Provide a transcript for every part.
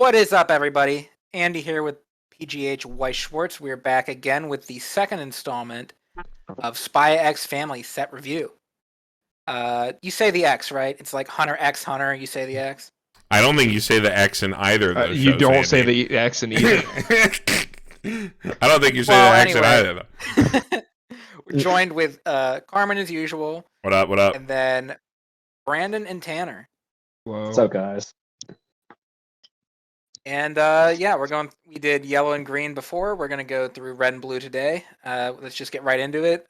What is up, everybody? Andy here with PGH Weiss Schwarz. We're back again with the second installment of Spy X Family Set Review. You say the X, right? It's like Hunter X Hunter. You say the X. I don't think you say the X in either of those You shows, don't Andy. say the X in either. I don't think you say the X in either, though. We're joined with Carmen as usual. What up, what up? And then Brandon and Tanner. Whoa. What's up, guys? And we did yellow and green before. We're going to go through red and blue today. Let's just get right into it.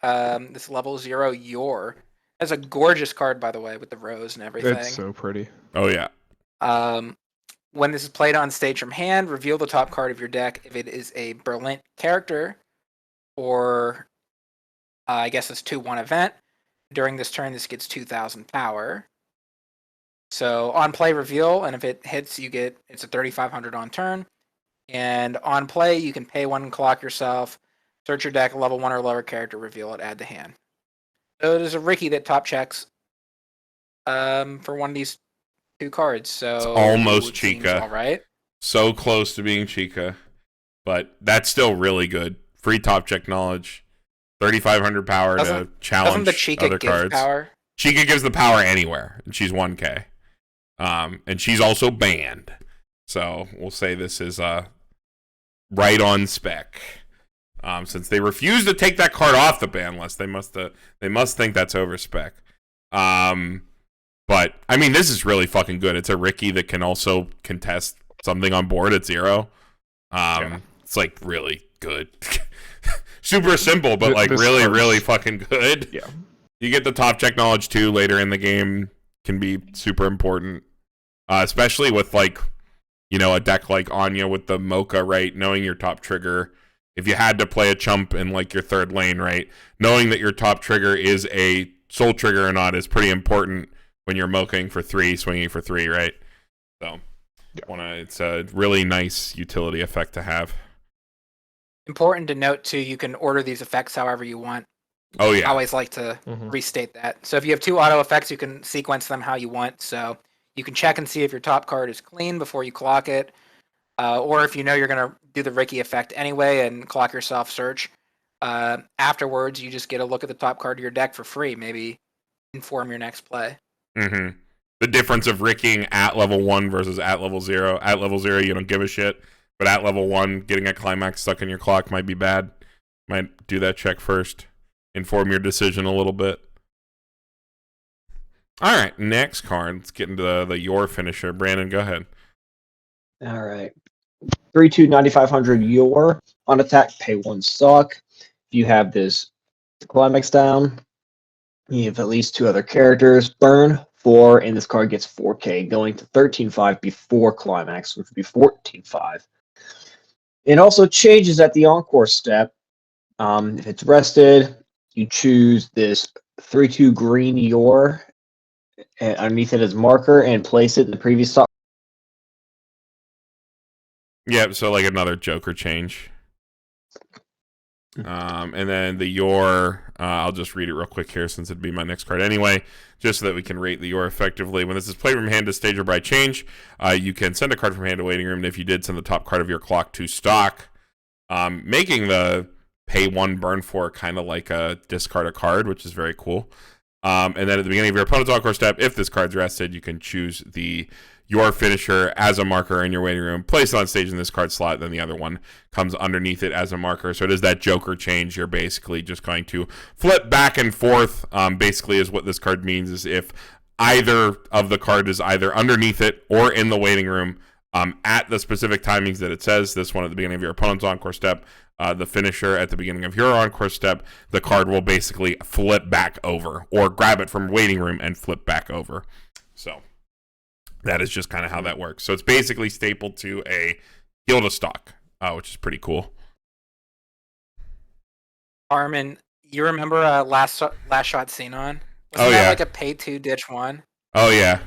This level 0, Yor. That's a gorgeous card, by the way, with the rose and everything. It's so pretty. Oh, yeah. When this is played on stage from hand, reveal the top card of your deck if it is a Berlin character or I guess it's 2/1 event. During this turn, this gets 2,000 power. So on play, reveal, and if it hits, it's a 3,500 on turn. And on play, you can pay one and clock yourself, search your deck, level 1 or lower character, reveal it, add to hand. So there's a Ricky that top checks for one of these two cards. So it's almost Chica. All right. So close to being Chica, but that's still really good. Free top check knowledge, 3,500 power to challenge doesn't the Chica other give cards. Power? Chica gives the power anywhere, and she's 1K. And she's also banned. So we'll say this is right on spec. Since they refuse to take that card off the ban list, they must think that's over spec. But I mean, this is really fucking good. It's a Ricky that can also contest something on board at 0. It's like really good. Super simple, but like really, really fucking good. Yeah. You get the top check knowledge too later in the game. Can be super important. Especially with like, a deck like Anya with the Mocha, right? Knowing your top trigger. If you had to play a chump in like your third lane, right? Knowing that your top trigger is a soul trigger or not is pretty important when you're mochaing for 3, swinging for 3, right? So, it's a really nice utility effect to have. Important to note too, you can order these effects however you want. Oh yeah. I always like to restate that. So if you have 2 auto effects, you can sequence them how you want. So you can check and see if your top card is clean before you clock it. Or if you know you're going to do the Ricky effect anyway and clock yourself search. Afterwards, you just get a look at the top card of your deck for free. Maybe inform your next play. Mm-hmm. The difference of Rickying at level 1 versus at level 0. At level 0, you don't give a shit. But at level 1, getting a climax stuck in your clock might be bad. Might do that check first. Inform your decision a little bit. All right, next card. Let's get into the Yor finisher. Brandon, go ahead. All right. 3/2 9,500 Yor. On attack, pay 1 stock. If you have this climax down, you have at least 2 other characters. Burn 4, and this card gets 4K, going to 13.5 before climax, which would be 14.5. It also changes at the encore step. If it's rested, you choose this 3/2 green Yor and underneath it as marker and place it in the previous top. Yeah, so like another Joker change. And then the Yor, I'll just read it real quick here since it'd be my next card anyway, just so that we can rate the Yor effectively. When this is played from hand to stage or by change, you can send a card from hand to waiting room, and if you did, send the top card of your clock to stock, making the pay 1, burn 4 kind of like a discard a card, which is very cool. And then at the beginning of your opponent's encore step, if this card's rested, you can choose the Yor finisher as a marker in your waiting room, place it on stage in this card slot, then the other one comes underneath it as a marker. So it is that Joker change. You're basically just going to flip back and forth. Basically is what this card means is if either of the card is either underneath it or in the waiting room at the specific timings that it says, this one at the beginning of your opponent's encore step, the finisher at the beginning of your encore step, the card will basically flip back over or grab it from waiting room and flip back over. So that is just kind of how that works. So it's basically stapled to a heal to stock, which is pretty cool. Carmen, you remember last shot Xenon? Wasn't that like a pay 2 ditch 1? Oh yeah.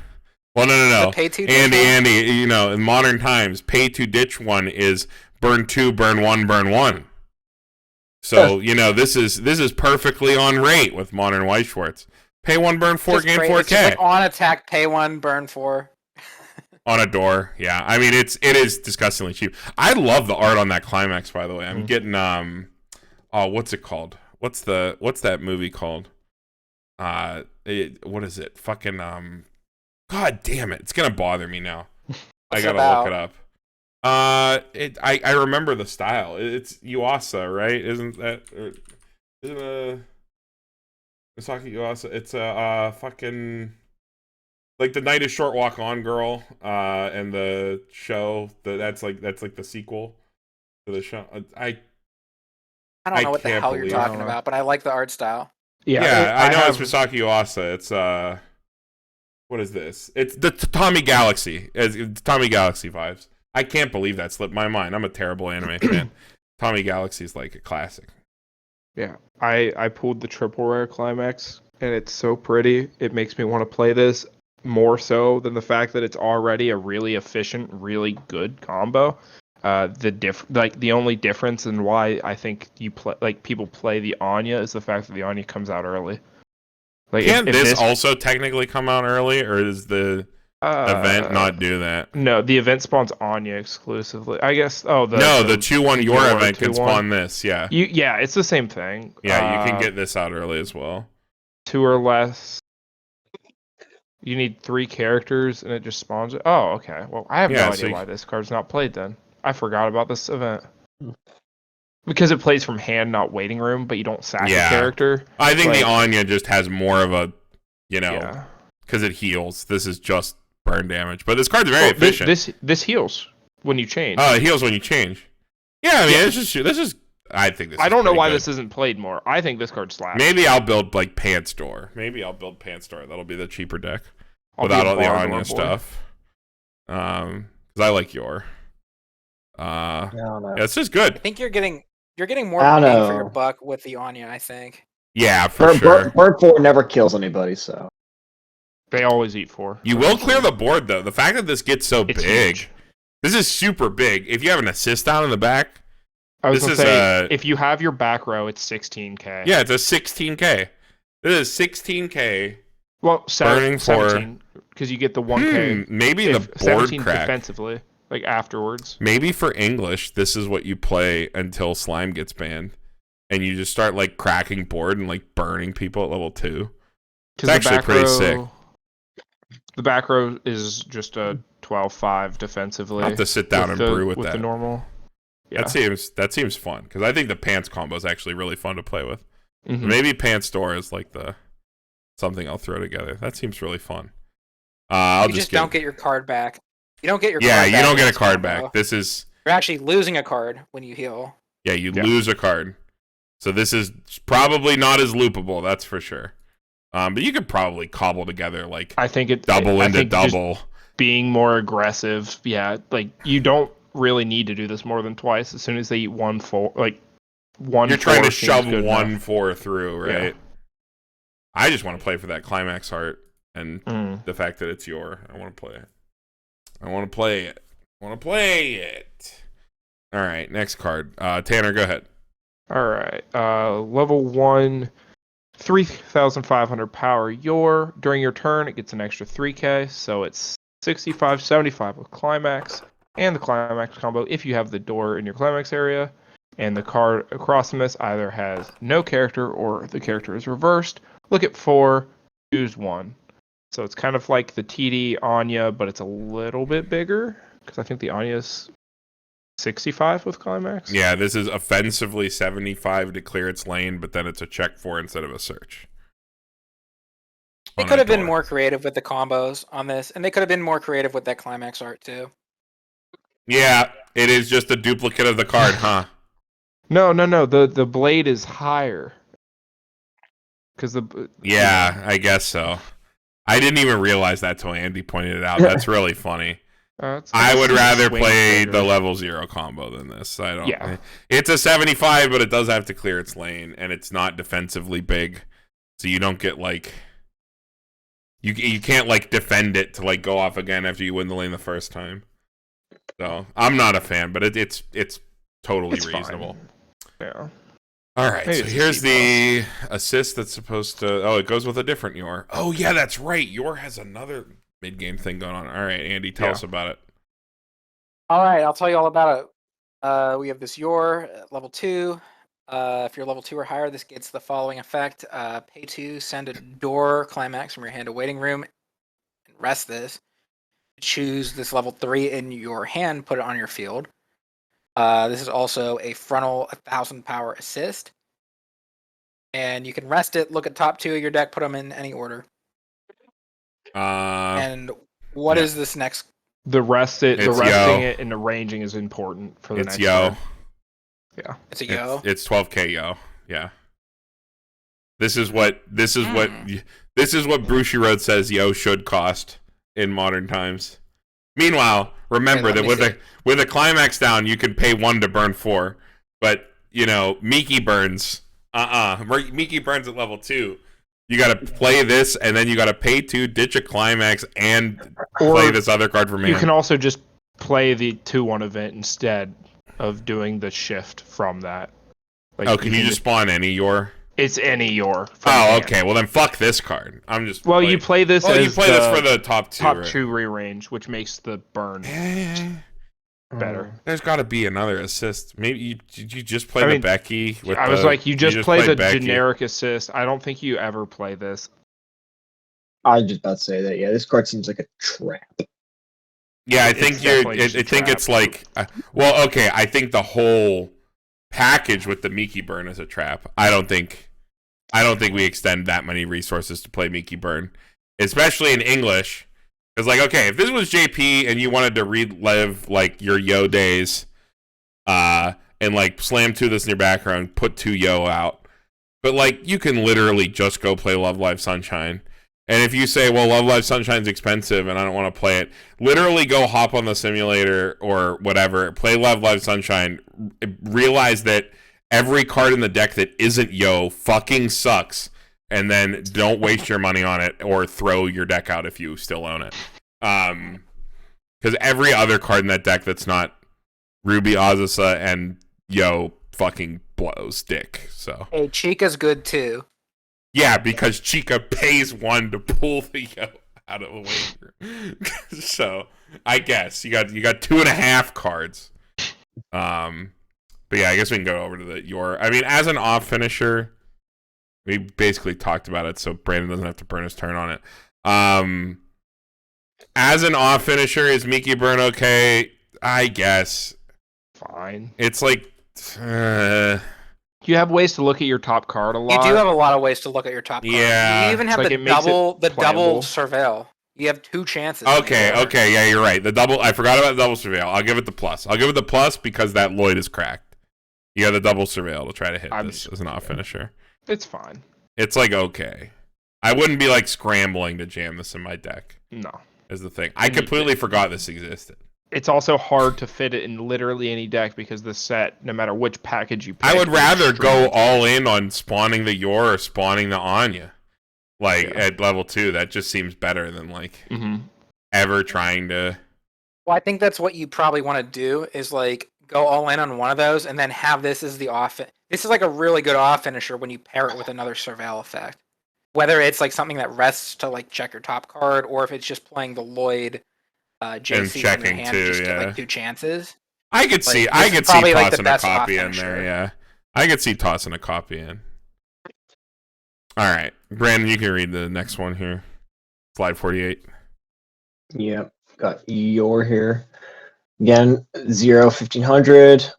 Well, no. Pay 2 Andy, in modern times, pay 2 ditch 1 is burn 2, burn 1, burn 1. So, this is perfectly on rate with modern Weiss Schwarz. Pay 1, burn 4, gain 4K. It's just like on attack, pay 1, burn 4. On a door, yeah. I mean, it is disgustingly cheap. I love the art on that climax, by the way. I'm getting what's it called? What's that movie called? What is it? Fucking God damn it! It's gonna bother me now. I gotta look it up. I remember the style. It's Yuasa, right? Isn't that? Isn't Misaki Yuasa? It's a fucking. Like the Night is Short Walk On Girl, and the show that's like the sequel to the show. I don't know what the hell you're talking about, but I like the art style. Yeah, I know it's Misaki Yuasa. It's what is this? It's the Tommy Galaxy. It's Tommy Galaxy vibes. I can't believe that slipped my mind. I'm a terrible anime fan. Tommy Galaxy is like a classic. Yeah, I pulled the triple rare climax, and it's so pretty. It makes me want to play this more so than the fact that it's already a really efficient, really good combo. The only difference in why I think people play the Anya is the fact that the Anya comes out early. Like, Can't this also technically come out early, or does the event not do that? No, the event spawns Anya exclusively. I guess. Oh, the 2-1 your event can spawn this. Yeah. Yeah, it's the same thing. Yeah, you can get this out early as well. 2 or less. You need 3 characters, and it just spawns it. Oh, okay. Well, I have no idea why this card's not played then. I forgot about this event. Because it plays from hand, not waiting room, but you don't sack a character. I think the Anya just has more of a, because it heals. This is just burn damage. But this card's very efficient. This heals when you change. Oh, it heals when you change. Yeah, I mean, this is. I think this. I don't know why this isn't played more. I think this card slaps. Maybe I'll build like Pants Door. That'll be the cheaper deck without all the Anya stuff. Because I like your. I don't know. It's just good. I think you're getting more bang for your buck with the Anya. I think. Yeah, for sure. Bird 4 never kills anybody, so. They always eat 4. You will clear the board though. The fact that this gets so big, huge. This is super big. If you have an assist down in the back. If you have your back row, it's 16k. Yeah, it's a 16k. This is 16k. Well, burning 17, because you get the 1k. Maybe the board 17 crack. Defensively, like afterwards. Maybe for English, this is what you play until Slime gets banned, and you just start like cracking board and like burning people at level 2. It's actually pretty sick. The back row is just a 12-5 defensively. I'll have to sit down and brew with that. The normal. Yeah. That seems fun because I think the Pants combo is actually really fun to play with. Mm-hmm. Maybe Pants Door is like something I'll throw together. That seems really fun. I'll just don't get your card back. You don't get your card back. Yeah, you don't get a card back. You're actually losing a card when you heal. Yeah, you lose a card. So this is probably not as loopable, that's for sure. But you could probably cobble together double into double. Being more aggressive, like you don't really need to do this more than twice. As soon as they eat 1-4, you're trying to shove 1-4 through, right? Yeah. I just want to play for that climax art and the fact that it's your. I want to play it. All right, next card. Tanner, go ahead. All right. Level 1, 3,500 power. During your turn, it gets an extra 3k, so it's 65-75 with climax. And the climax combo if you have the door in your climax area, and the card across from this either has no character or the character is reversed. Look at 4, choose 1. So it's kind of like the TD Anya, but it's a little bit bigger because I think the Anya's 65 with climax. Yeah, this is offensively 75 to clear its lane, but then it's a check 4 instead of a search. They could have been more creative with the combos on this, and they could have been more creative with that climax art too. Yeah, it is just a duplicate of the card, huh? No. The blade is higher. I guess so. I didn't even realize that till Andy pointed it out. That's really funny. I would rather play the level 0 combo than this. It's a 75, but it does have to clear its lane, and it's not defensively big, so you don't get you can't defend it to go off again after you win the lane the first time. So I'm not a fan, but it's totally reasonable. Fine. Yeah. All right, so here's the assist that's supposed to. Oh, it goes with a different Yor. Oh yeah, that's right. Yor has another. mid-game thing going on. All right, Andy, tell us about it. All right, I'll tell you all about it. We have this Yor at level 2. If you're level 2 or higher, this gets the following effect. Pay 2, send a door climax from your hand to waiting room, and rest this. Choose this level 3 in your hand, put it on your field. This is also a frontal 1,000 power assist. And you can rest it, look at top 2 of your deck, put them in any order. And what is this next? The resting Yo. it and arranging is important for the It's next Yo. turn. Yeah. It's a Yo. It's 12k Yo. Yeah. This is what Brucey Road says Yo should cost in modern times. Meanwhile, remember that with a climax down, you can pay 1 to burn 4. But Miki burns. Miki burns at level 2. You got to play this, and then you got to pay 2, ditch a climax, and play this other card from hand. You can also just play the 2/1 event instead of doing the shift from that. Can you just spawn any Yor? It's any Yor. Okay. Well, then fuck this card. I'm just. You play this. You play this for the top 2. Top 2 rearrange, which makes the burn better. There's got to be another assist. Maybe you just play the Becky. You just play the Becky. Generic assist. I don't think you ever play this. I was just about to say that. Yeah, this card seems like a trap. Yeah, I think it's like. Okay. I think the whole package with the Miki burn is a trap. I don't think we extend that many resources to play Miki burn, especially in English. It's if this was JP and you wanted to relive your Yo days, and slam 2 this in your background, put 2 Yo out, but you can literally just go play Love Live Sunshine. And if you say, well, Love Live Sunshine's expensive and I don't want to play it, literally go hop on the simulator or whatever, play Love Live Sunshine, realize that every card in the deck that isn't Yo fucking sucks, and then don't waste your money on it or throw your deck out if you still own it. Because every other card in that deck that's not Ruby, Azusa, and Yo fucking blows dick. So Hey, Chica's good too. Yeah, because Chica pays 1 to pull the Yo out of the waiver. So I guess you got 2.5 cards. But yeah, I guess we can go over to the Yor. I mean, as an off finisher, we basically talked about it, so Brandon doesn't have to burn his turn on it. As an off finisher, is Miki burn okay? I guess. Fine. It's you have ways to look at your top card a lot. You do have a lot of ways to look at your top card. Yeah. You even have the double surveil. You have 2 chances. Okay, yeah, you're right. I forgot about the double surveil. I'll give it the plus. I'll give it the plus because that Lloyd is cracked. You got the double surveil to try to hit this as an off finisher. It's fine. It's okay. I wouldn't be scrambling to jam this in my deck. No. Is the thing. I completely forgot this existed. It's also hard to fit it in literally any deck because the set, no matter which package you pick, I would rather go all in on spawning the Yor or spawning the Anya. At level 2. That just seems better than ever trying to. Well, I think that's what you probably want to do is go all in on one of those and then have this as the off. This is a really good off finisher when you pair it with another surveil effect. Whether it's something that rests to check your top card, or if it's just playing the Lloyd JC checking in your hand too, just yeah. get 2 chances. I could see probably, tossing the a best copy in off-finisher. there, yeah. I could see tossing a copy in. Alright. Brandon, you can read the next one here. Slide 48. Yep. Got Yor here. Again, 0-1500.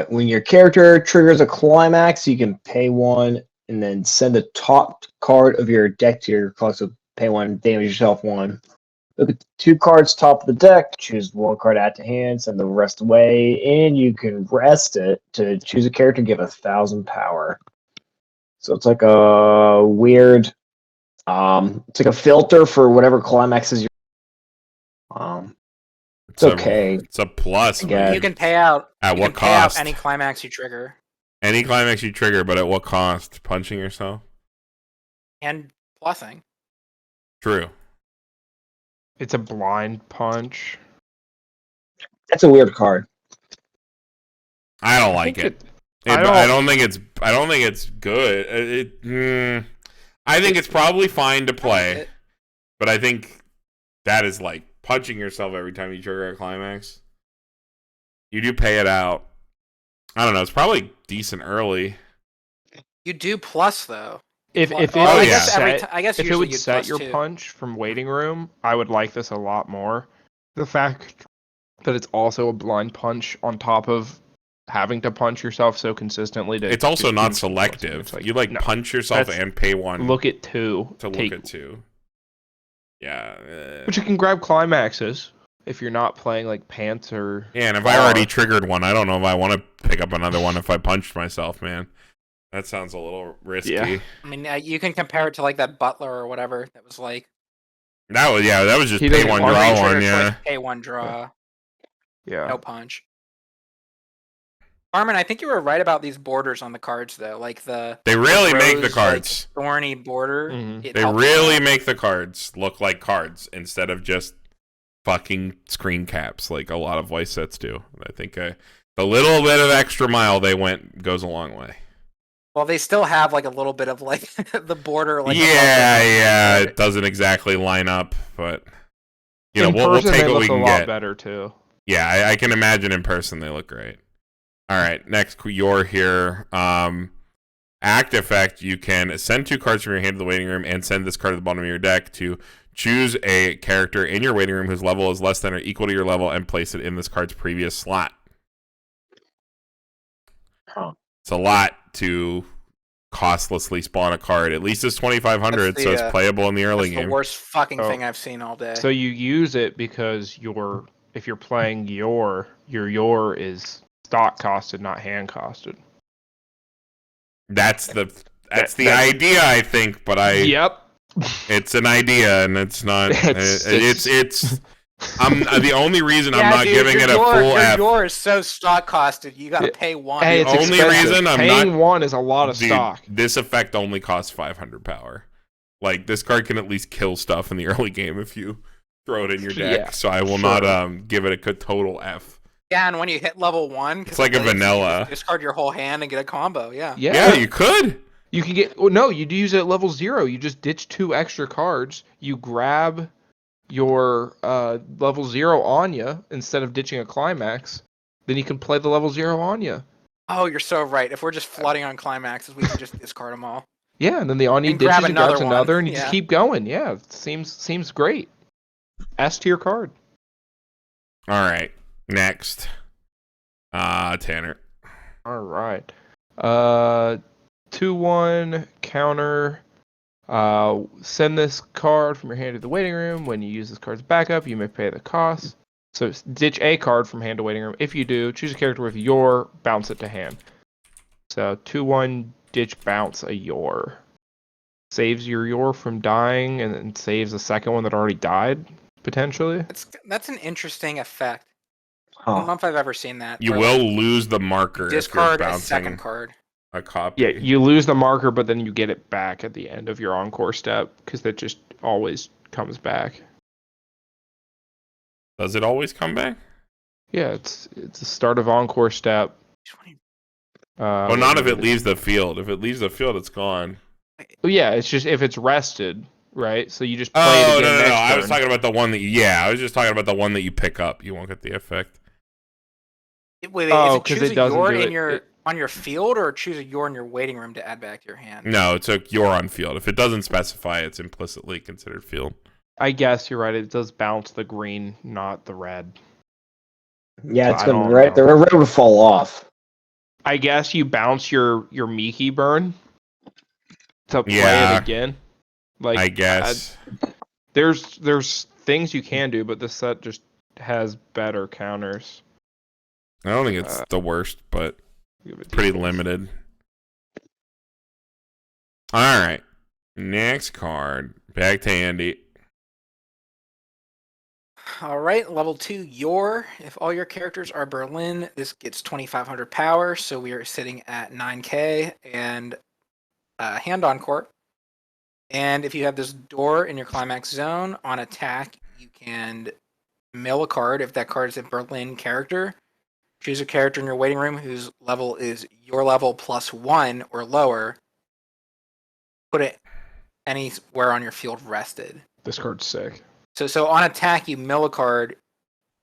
When your character triggers a climax, you can pay 1 and then send the top card of your deck to your collection. So pay 1, damage yourself 1. Look at the 2 cards top of the deck. Choose 1 card add to hand, send the rest away, and you can rest it to choose a character, give 1,000 power. So it's a weird. It's a filter for whatever climaxes you're. It's okay. It's a plus. You can pay out. At what pay out cost? any climax you trigger. Any climax you trigger, but at what cost? Punching yourself? And plussing. True. It's a blind punch. That's a weird card. I don't like it. I don't think it's good. I think it's probably fine to play, but I think That is like punching yourself every time you trigger a climax. You do pay it out. I don't know. It's probably decent early. You do plus though. If Plus- it oh, would I guess set, I guess if it usually would you'd set plus your two. punch from waiting room, I would like this a lot more. The fact that it's also a blind punch on top of having to punch yourself so consistently to It's also just not do some pushing. selective. It's like, You like no, punch yourself that's- and pay one look at two. to take, look at two. Yeah. But you can grab climaxes if you're not playing like pants or. Yeah, and if I already triggered one, I don't know if I want to pick up another one if I punched myself, man. That sounds a little risky. Yeah. I mean, you can compare it to like that Butler or whatever. That was like That was just He pay doesn't one, want draw trigger one, choice, yeah. pay one, draw, Yeah. no punch. Carmen, I think you were right about these borders on the cards though. Like They really make the rose, cards. like, thorny border. Mhm. It They helps really out. make the cards look like cards instead of just fucking screen caps like a lot of Weiss sets do. I think the little bit of extra mile they went goes a long way. Well, they still have like a little bit of like the border. Like Yeah, it doesn't exactly line up, but you know, In we'll person, take they what look we can a lot get. better too. Yeah, I can imagine in person they look great. All right, next you're here. Act effect, you can send 2 cards from your hand to the waiting room and send this card to the bottom of your deck to choose a character in your waiting room whose level is less than or equal to your level and place it in this card's previous slot. Huh. It's a lot to costlessly spawn a card. At least it's 2,500, so it's playable in the early That's game. the worst fucking Oh. thing I've seen all day. So you use it because if you're playing your is stock costed, not hand costed. That's the That- idea, I think, but Yep. it's an idea and it's not. It's I'm the only reason I'm not dude, giving it a your full F. Your is so stock costed. You gotta Yeah. pay one. Hey, it's only expensive. reason I'm Paying not- one is a lot of Dude, stock. this effect only costs 500 power. Like, this card can at least kill stuff in the early game if you throw it in your deck. Yeah, so I will sure. not give it a total F. Yeah, and when you hit level 1, It's like a vanilla. You discard your whole hand and get a combo. Yeah. Yeah, you could. You can get. Well, no, you do use it at level 0. You just ditch 2 extra cards. You grab your level 0 Anya instead of ditching a climax. Then you can play the level 0 Anya. Oh, you're so right. If we're just flooding on climaxes, we can just discard them all. Yeah, and then the Anya And grab ditches and grabs another one. another, and you Yeah. just keep going. Yeah, it seems great. S tier card. All right. Next. Tanner. All right. 2/1 counter. Send this card from your hand to the waiting room. When you use this card's backup, you may pay the cost. So ditch a card from hand to waiting room. If you do, choose a character with your, bounce it to hand. So 2/1 ditch bounce a your. Saves your from dying and then saves the second one that already died, potentially. That's an interesting effect. I don't know Huh. if I've ever seen that. You where, will like, lose the marker discard if you're a bouncing second card. a copy. Yeah, you lose the marker, but then you get it back at the end of your encore step because that just always comes back. Does it always come back? Yeah, it's the start of encore step. Well, not if it leaves the field. If it leaves the field, it's gone. Oh, yeah, it's just if it's rested, right? So you just play Oh, it no, again no, no. next I was turn. talking about the one that I was just talking about the one that you pick up. You won't get the effect. Wait, Oh, is it 'cause choose it a doesn't your do in it. your It- on your field or choose a your in your waiting room to add back to your hand? No, it's you're on field. If it doesn't specify, it's implicitly considered field. I guess you're right. It does bounce the green, not the red. Yeah, it's I gonna don't red. know. The red would fall off. I guess you bounce your Mickey burn to play Yeah. it again. Like I guess. there's things you can do, but this set just has better counters. I don't think it's the worst, but Give it pretty these ones. limited. All right. Next card. Back to Andy. All right, level 2, your. If all your characters are Berlin, this gets 2,500 power, so we are sitting at 9k and hand on court. And if you have this door in your climax zone, on attack, you can mill a card if that card is a Berlin character. Choose a character in your waiting room whose level is your level +1 or lower. Put it anywhere on your field rested. This card's sick. So on attack, you mill a card.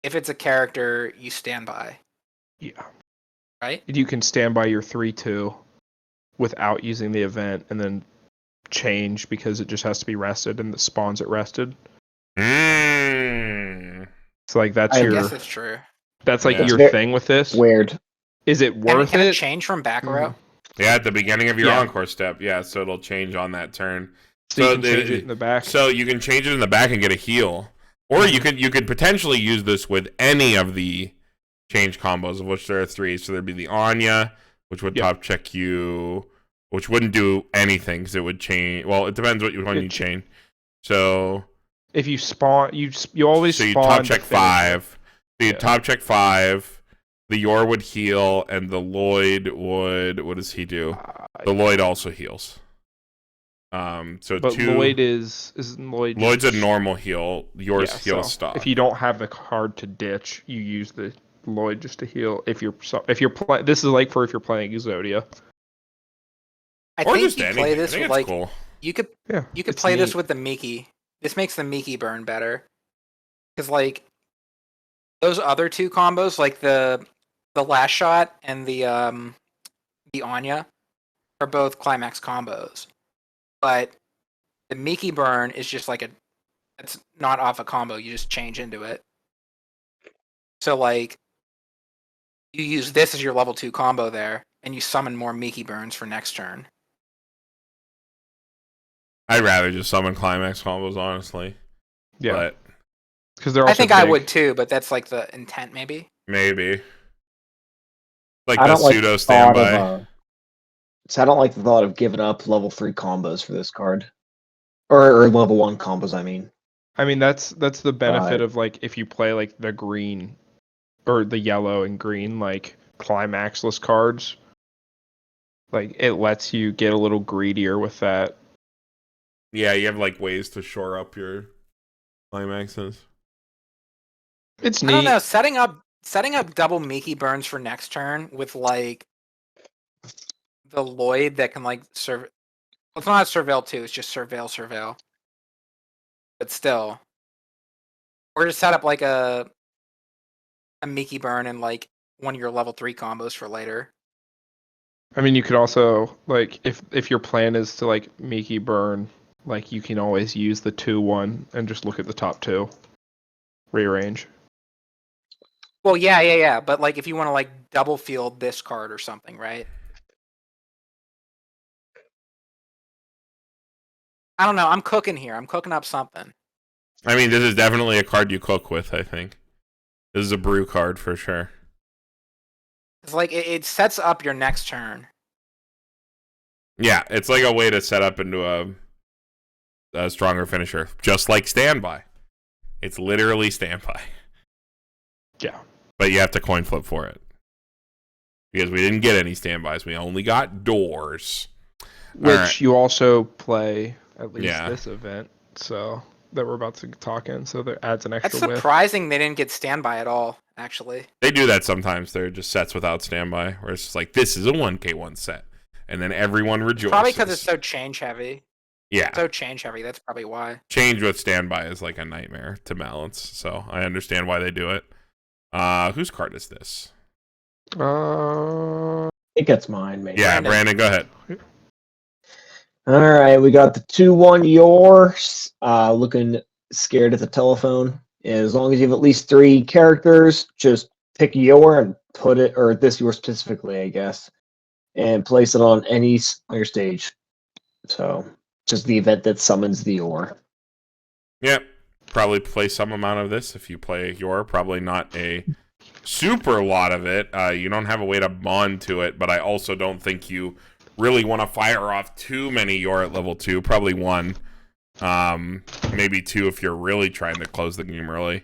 If it's a character, you stand by. Yeah. Right? You can stand by your 3/2 without using the event, and then change because it just has to be rested, and it spawns it rested. So like that's I I your guess it's true. that's like Yeah. your It's thing with this. Weird. Is it worth Can it it? change from back row? Yeah, at the beginning of your Yeah. encore step. Yeah, so it'll change on that turn. So you can change it in the back. So you can change it in the back and get a heal, or you could potentially use this with any of the change combos, of which there are 3. So there'd be the Anya, which would top check you, which wouldn't do anything because it would change. Well, it depends what one you chain. So if you spawn, you always so you spawn top to check finish 5. So you Yeah. top check 5. The Yor would heal, and the Lloyd would. What does he do? The Lloyd also heals. So but 2. Lloyd is Lloyd. Lloyd's a just- normal heal. Yours yeah, heals so stock. If you don't have the card to ditch, you use the Lloyd just to heal. If you're playing, this is like for if you're playing Exodia. I or think just you anything. play I this think with it's like cool. you could Yeah, it's play this neat. with the Miki. This makes the Miki burn better. Because like those other 2 combos, like the last shot and the Anya, are both climax combos. But the Miki burn is just like it's not off a combo, you just change into it. So like you use this as your level 2 combo there, and you summon more Miki burns for next turn. I'd rather just summon climax combos, honestly. Yeah, But because they're also I think I big. would too, but that's like the intent maybe. maybe. Like I the don't like pseudo the thought standby. of. So I don't like the thought of giving up level 3 combos for this card, or level 1 combos. I mean, I mean, that's the benefit Right. of like if you play like the green or the yellow and green like climaxless cards. Like it lets you get a little greedier with that. Yeah, you have like ways to shore up your climaxes. It's I don't neat. know, setting up double Miki burns for next turn with like the Lloyd that can like serve. Well, it's not surveil 2, it's just surveil. But still, or just set up like a Miki burn and like one of your level 3 combos for later. I mean, you could also like if your plan is to like Miki burn, like you can always use the 2/1 and just look at the top 2. Rearrange. Well, yeah. But like if you want to like double field this card or something, right? I don't know. I'm cooking here. I'm cooking up something. I mean, this is definitely a card you cook with, I think. This is a brew card for sure. It's like it sets up your next turn. Yeah, it's like a way to set up into a stronger finisher. Just like standby. It's literally standby. Yeah. But you have to coin flip for it. Because we didn't get any standbys. We only got doors. Which right. you also play at least Yeah. this event, so that we're about to talk in, so that adds an That's extra whiff. surprising they didn't get standby at all, actually. They do that sometimes. They're just sets without standby. Where it's just like, this is a 1K1 set. And then everyone rejoices. Probably because it's so change heavy. Yeah. So change heavy, that's probably why. Change with standby is like a nightmare to balance. So I understand why they do it. Whose card is this? Uh, it gets mine, maybe. Yeah, Brandon. Brandon, go ahead. All right, we got the 2/1 yours. Looking scared at the telephone. As long as you have at least 3 characters, just pick your and put it, or this yours specifically, I guess, and place it on on your stage. So just the event that summons the Yor. Yep. Probably play some amount of this if you play your. Probably not a super lot of it. You don't have a way to bond to it, but I also don't think you really want to fire off too many your at level 2. Probably 1. Maybe 2 if you're really trying to close the game early.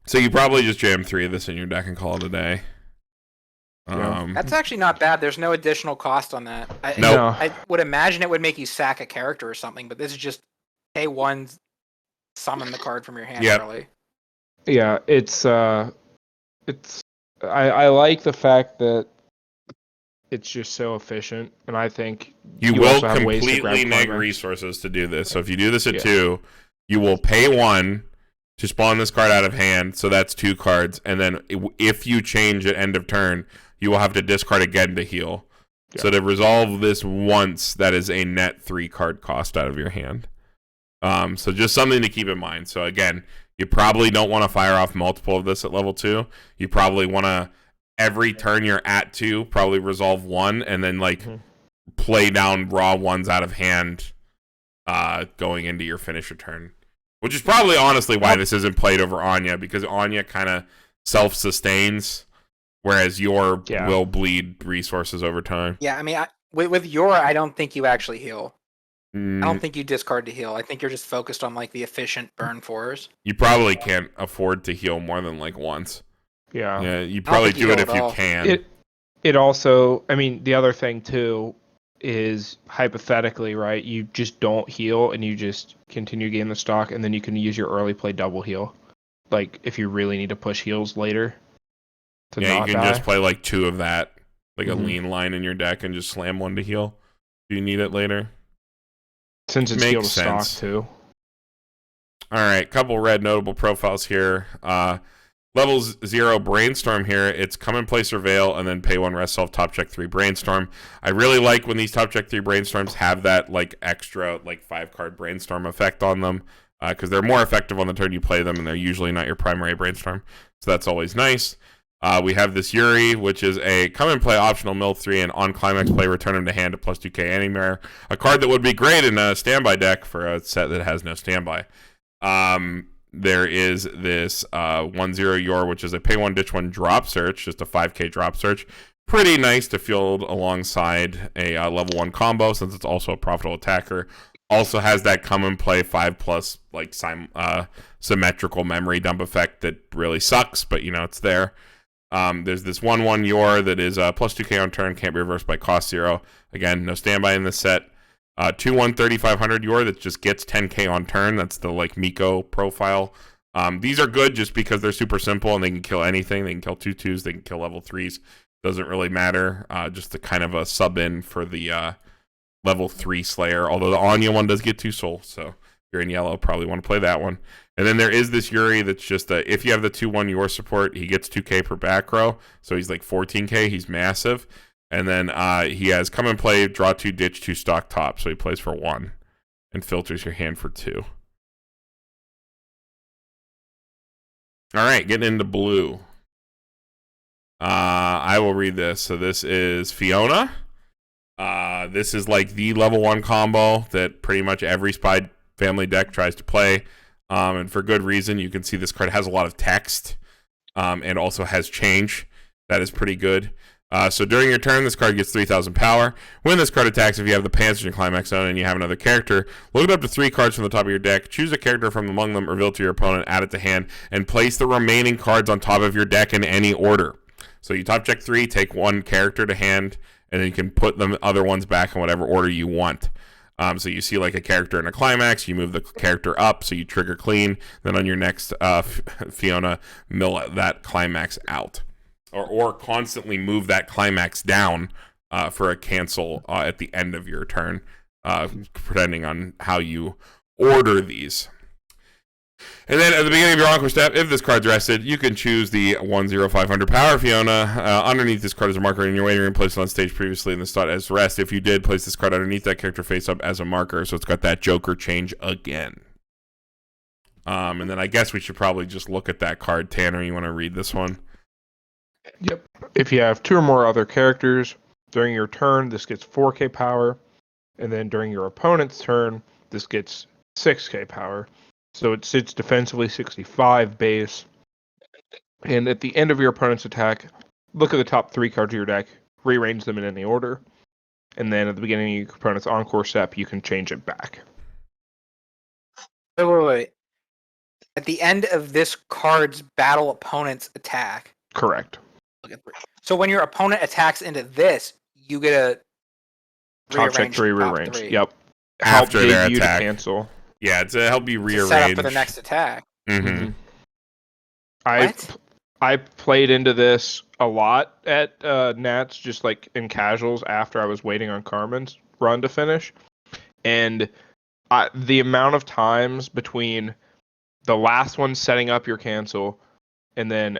So you probably just jam 3 of this in your deck and call it a day. That's actually not bad. There's no additional cost on that. Nope. no. I would imagine it would make you sack a character or something, but this is just A1 summon the card from your hand Yep. early. Yeah, it's I like the fact that it's just so efficient, and I think You will also have ways to grab completely neg climax. resources to do this. So if you do this at Yeah. 2, you will pay 1 to spawn this card out of hand, so that's 2 cards, and then if you change at end of turn, you will have to discard again to heal. Yeah. So to resolve this once, that is a net 3 card cost out of your hand. So just something to keep in mind. So again, you probably don't want to fire off multiple of this at level 2. You probably want to, every turn you're at 2, probably resolve 1, and then play down raw 1s out of hand going into your finisher turn. Which is probably honestly why this isn't played over Anya, because Anya kind of self-sustains, whereas Yor will bleed resources over time. Yeah, I mean, with Yor, I don't think you actually heal. I don't think you discard to heal. I think you're just focused on the efficient burn 4s. You probably can't afford to heal more than once. Yeah, you probably do it if you can. It also, I mean, the other thing too is hypothetically, right? You just don't heal and you just continue getting the stock, and then you can use your early play double heal. Like if you really need to push heals later. You can just play 2 of that, a lean line in your deck, and just slam 1 to heal. Do you need it later? Since it's heal to stock too. All right, couple red notable profiles here. Level 0 Brainstorm here. It's come and play Surveil, and then pay 1 rest self, top check 3 Brainstorm. I really like when these top check 3 Brainstorms have that extra 5-card Brainstorm effect on them, because they're more effective on the turn you play them, and they're usually not your primary Brainstorm. So that's always nice. We have this Yuri, which is a come and play optional mill 3, and on climax play return him to hand at plus 2k anywhere. A card that would be great in a standby deck for a set that has no standby. There is this 1-0 Yor, which is a pay 1 ditch 1 drop search, just a 5k drop search. Pretty nice to field alongside a level 1 combo, since it's also a profitable attacker. Also has that come and play 5+ symmetrical memory dump effect that really sucks, but it's there. There's this 1-1 Yor that is plus 2k on turn, can't be reversed by cost 0. Again, no standby in this set. 2-1 3500 Yor that just gets 10k on turn. That's the Miko profile. These are good just because they're super simple and they can kill anything. They can kill 2/2s, they can kill level 3s. Doesn't really matter. Just a kind of a sub in for the level 3 Slayer. Although the Anya one does get 2 souls, so if you're in yellow, probably want to play that one. And then there is this Yuri that's just if you have the 2-1 Yor support, he gets 2k per back row, so he's 14k. He's massive. And then he has come and play, draw 2, ditch 2, stock top. So he plays for 1 and filters your hand for 2. All right, getting into blue. I will read this. So this is Fiona. This is the level 1 combo that pretty much every Spy family deck tries to play. And for good reason. You can see this card has a lot of text and also has change. That is pretty good. So during your turn, this card gets 3,000 power. When this card attacks, if you have the Panzer in Climax Zone and you have another character, load up to 3 cards from the top of your deck, choose a character from among them, reveal to your opponent, add it to hand, and place the remaining cards on top of your deck in any order. So you top check 3, take 1 character to hand, and then you can put the other ones back in whatever order you want. So you see a character in a climax, you move the character up, so you trigger clean. Then on your next Fiona, mill that climax out. Or constantly move that climax down for a cancel at the end of your turn, depending on how you order these. And then at the beginning of your encore step, if this card's rested, you can choose the 1-0 500 power Fiona. Underneath this card is a marker in your waiting room, placed on stage previously in the slot as rest. If you did, place this card underneath that character face up as a marker, so it's got that Joker change again. And then I guess we should probably just look at that card. Tanner, you want to read this one? Yep. If you have 2 or more other characters during your turn, this gets 4k power, and then during your opponent's turn, this gets 6k power. So it sits defensively 65 base. And at the end of your opponent's attack, look at the top 3 cards of your deck, rearrange them in any order, and then at the beginning of your opponent's encore step, you can change it back. Wait. At the end of this card's battle opponent's attack. Correct. So when your opponent attacks into this, you get a top check 3 rearrange. Yep. After their you attack. To cancel. Yeah, to help you rearrange. Set up for the next attack. Mm-hmm. I played into this a lot at Nats, just in casuals after I was waiting on Carmen's run to finish, and The amount of times between the last one setting up your cancel, and then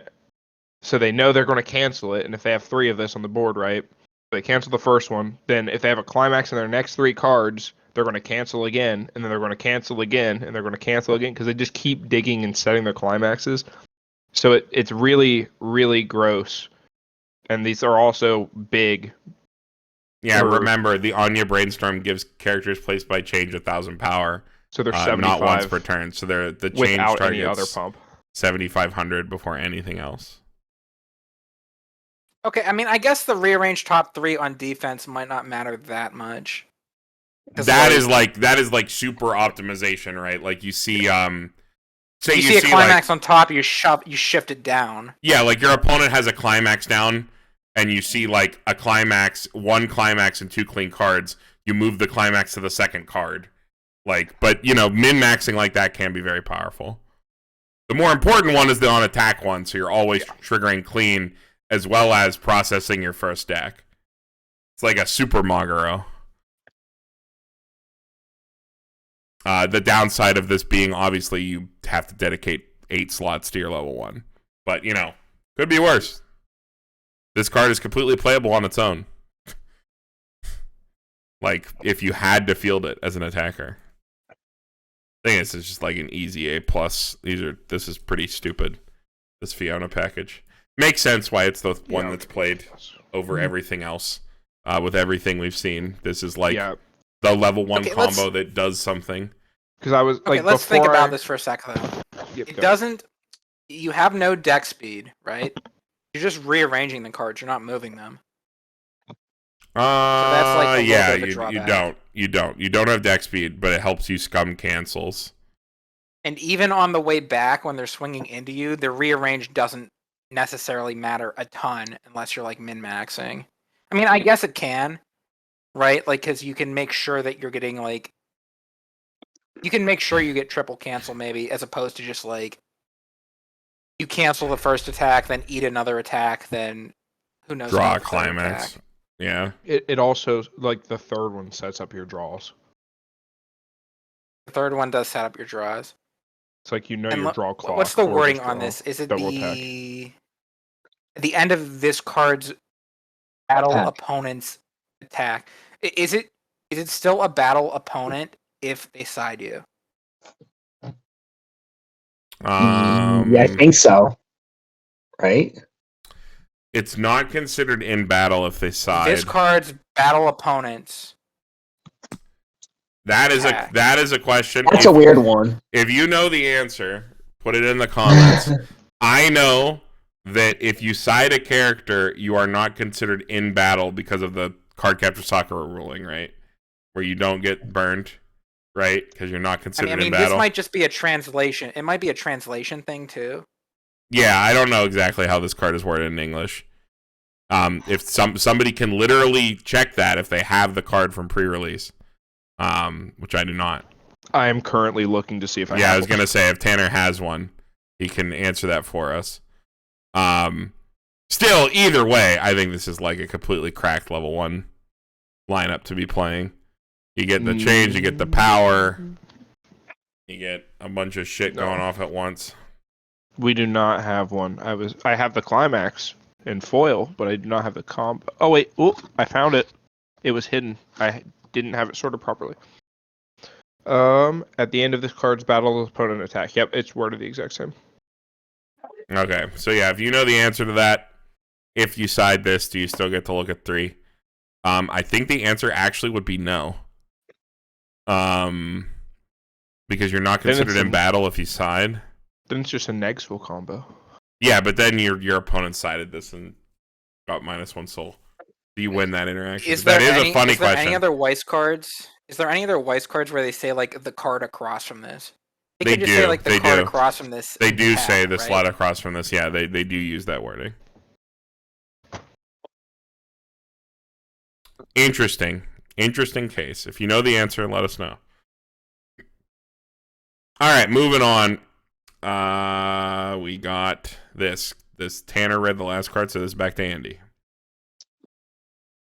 so they know they're going to cancel it, and if they have 3 of this on the board, right? They cancel the first one, then if they have a climax in their next 3 cards, they're going to cancel again, and then they're going to cancel again, and they're going to cancel again, because they just keep digging and setting their climaxes. So it's really, really gross. And these are also big. Yeah, remember, the Anya Brainstorm gives characters placed by change 1,000 power. So they're 75. Not once per turn. So the change without targets any other pump. 7,500 before anything else. Okay, I mean, I guess the rearranged top 3 on defense might not matter that much. That is like super optimization, right? Like you see, say you see a climax on top, you shift it down. Yeah, like your opponent has a climax down, and you see like a climax, 1 climax and 2 clean cards. You move the climax to the second card. Like, but min-maxing like that can be very powerful. The more important one is the on-attack one, so you're always triggering clean as well as processing your first deck. It's like a super Maguro. The downside of this being, obviously, you have to dedicate 8 slots to your level 1. But, could be worse. This card is completely playable on its own. Like, if you had to field it as an attacker. I think this is just like an easy A+. This is pretty stupid, this Fiona package. Makes sense why it's the one that's played over everything else. With everything we've seen, this is like the level 1 combo that does something. Because I was like, let's think about this for a second, though. Yep, it doesn't. You have no deck speed, right? You're just rearranging the cards. You're not moving them. So that's like you don't have deck speed, but it helps you scum cancels. And even on the way back, when they're swinging into you, the rearrange doesn't necessarily matter a ton unless you're like min-maxing. I mean, I guess it can, right? Like, because you can make sure that you're getting like, you can make sure you get triple cancel maybe, as opposed to just like, you cancel the first attack, then eat another attack, then who knows? Draw a climax. Yeah. It also, like, the third one sets up your draws. The third one does set up your draws. It's like your draw clock. What's the wording on this? Is it at the end of this card's battle opponent's attack? Is it still a battle opponent if they side you? Yeah, I think so. Right? It's not considered in battle if they side. This card's battle opponents. That is a question. That's a weird one. If you know the answer, put it in the comments. I know that if you side a character, you are not considered in battle because of the card capture Sakura ruling, right? Where you don't get burned, right? Because you're not considered in battle. This might just be a translation. It might be a translation thing too. Yeah, I don't know exactly how this card is worded in English. If somebody can literally check that if they have the card from pre-release, which I do not. I am currently looking to see if I have Yeah, I was going to say, if Tanner has one, he can answer that for us. Still, either way, I think this is like a completely cracked level 1 lineup to be playing. You get the change, you get the power, you get a bunch of shit going off at once. We do not have one. I have the climax in foil, but I do not have the comp. Oh wait, I found it. It was hidden. I didn't have it sorted properly. At the end of this card's battle opponent attack. Yep, it's worded the exact same. Okay, so yeah, if you know the answer to that, if you side this, do you still get to look at 3? I think the answer actually would be no. Because you're not considered in battle if you side. Then it's just a Negsville combo. Yeah, but then your opponent sided this and got -1 soul. Do you win that interaction? That is a funny question. Any other Weiss cards? Is there any other Weiss cards where they say like the card across from this? They just do. say like the card across from this. They do say the slot across from this. Yeah, they do use that wording. Interesting case. If you know the answer, let us know. All right, moving on. We got this. Tanner read the last card, so this is back to Andy.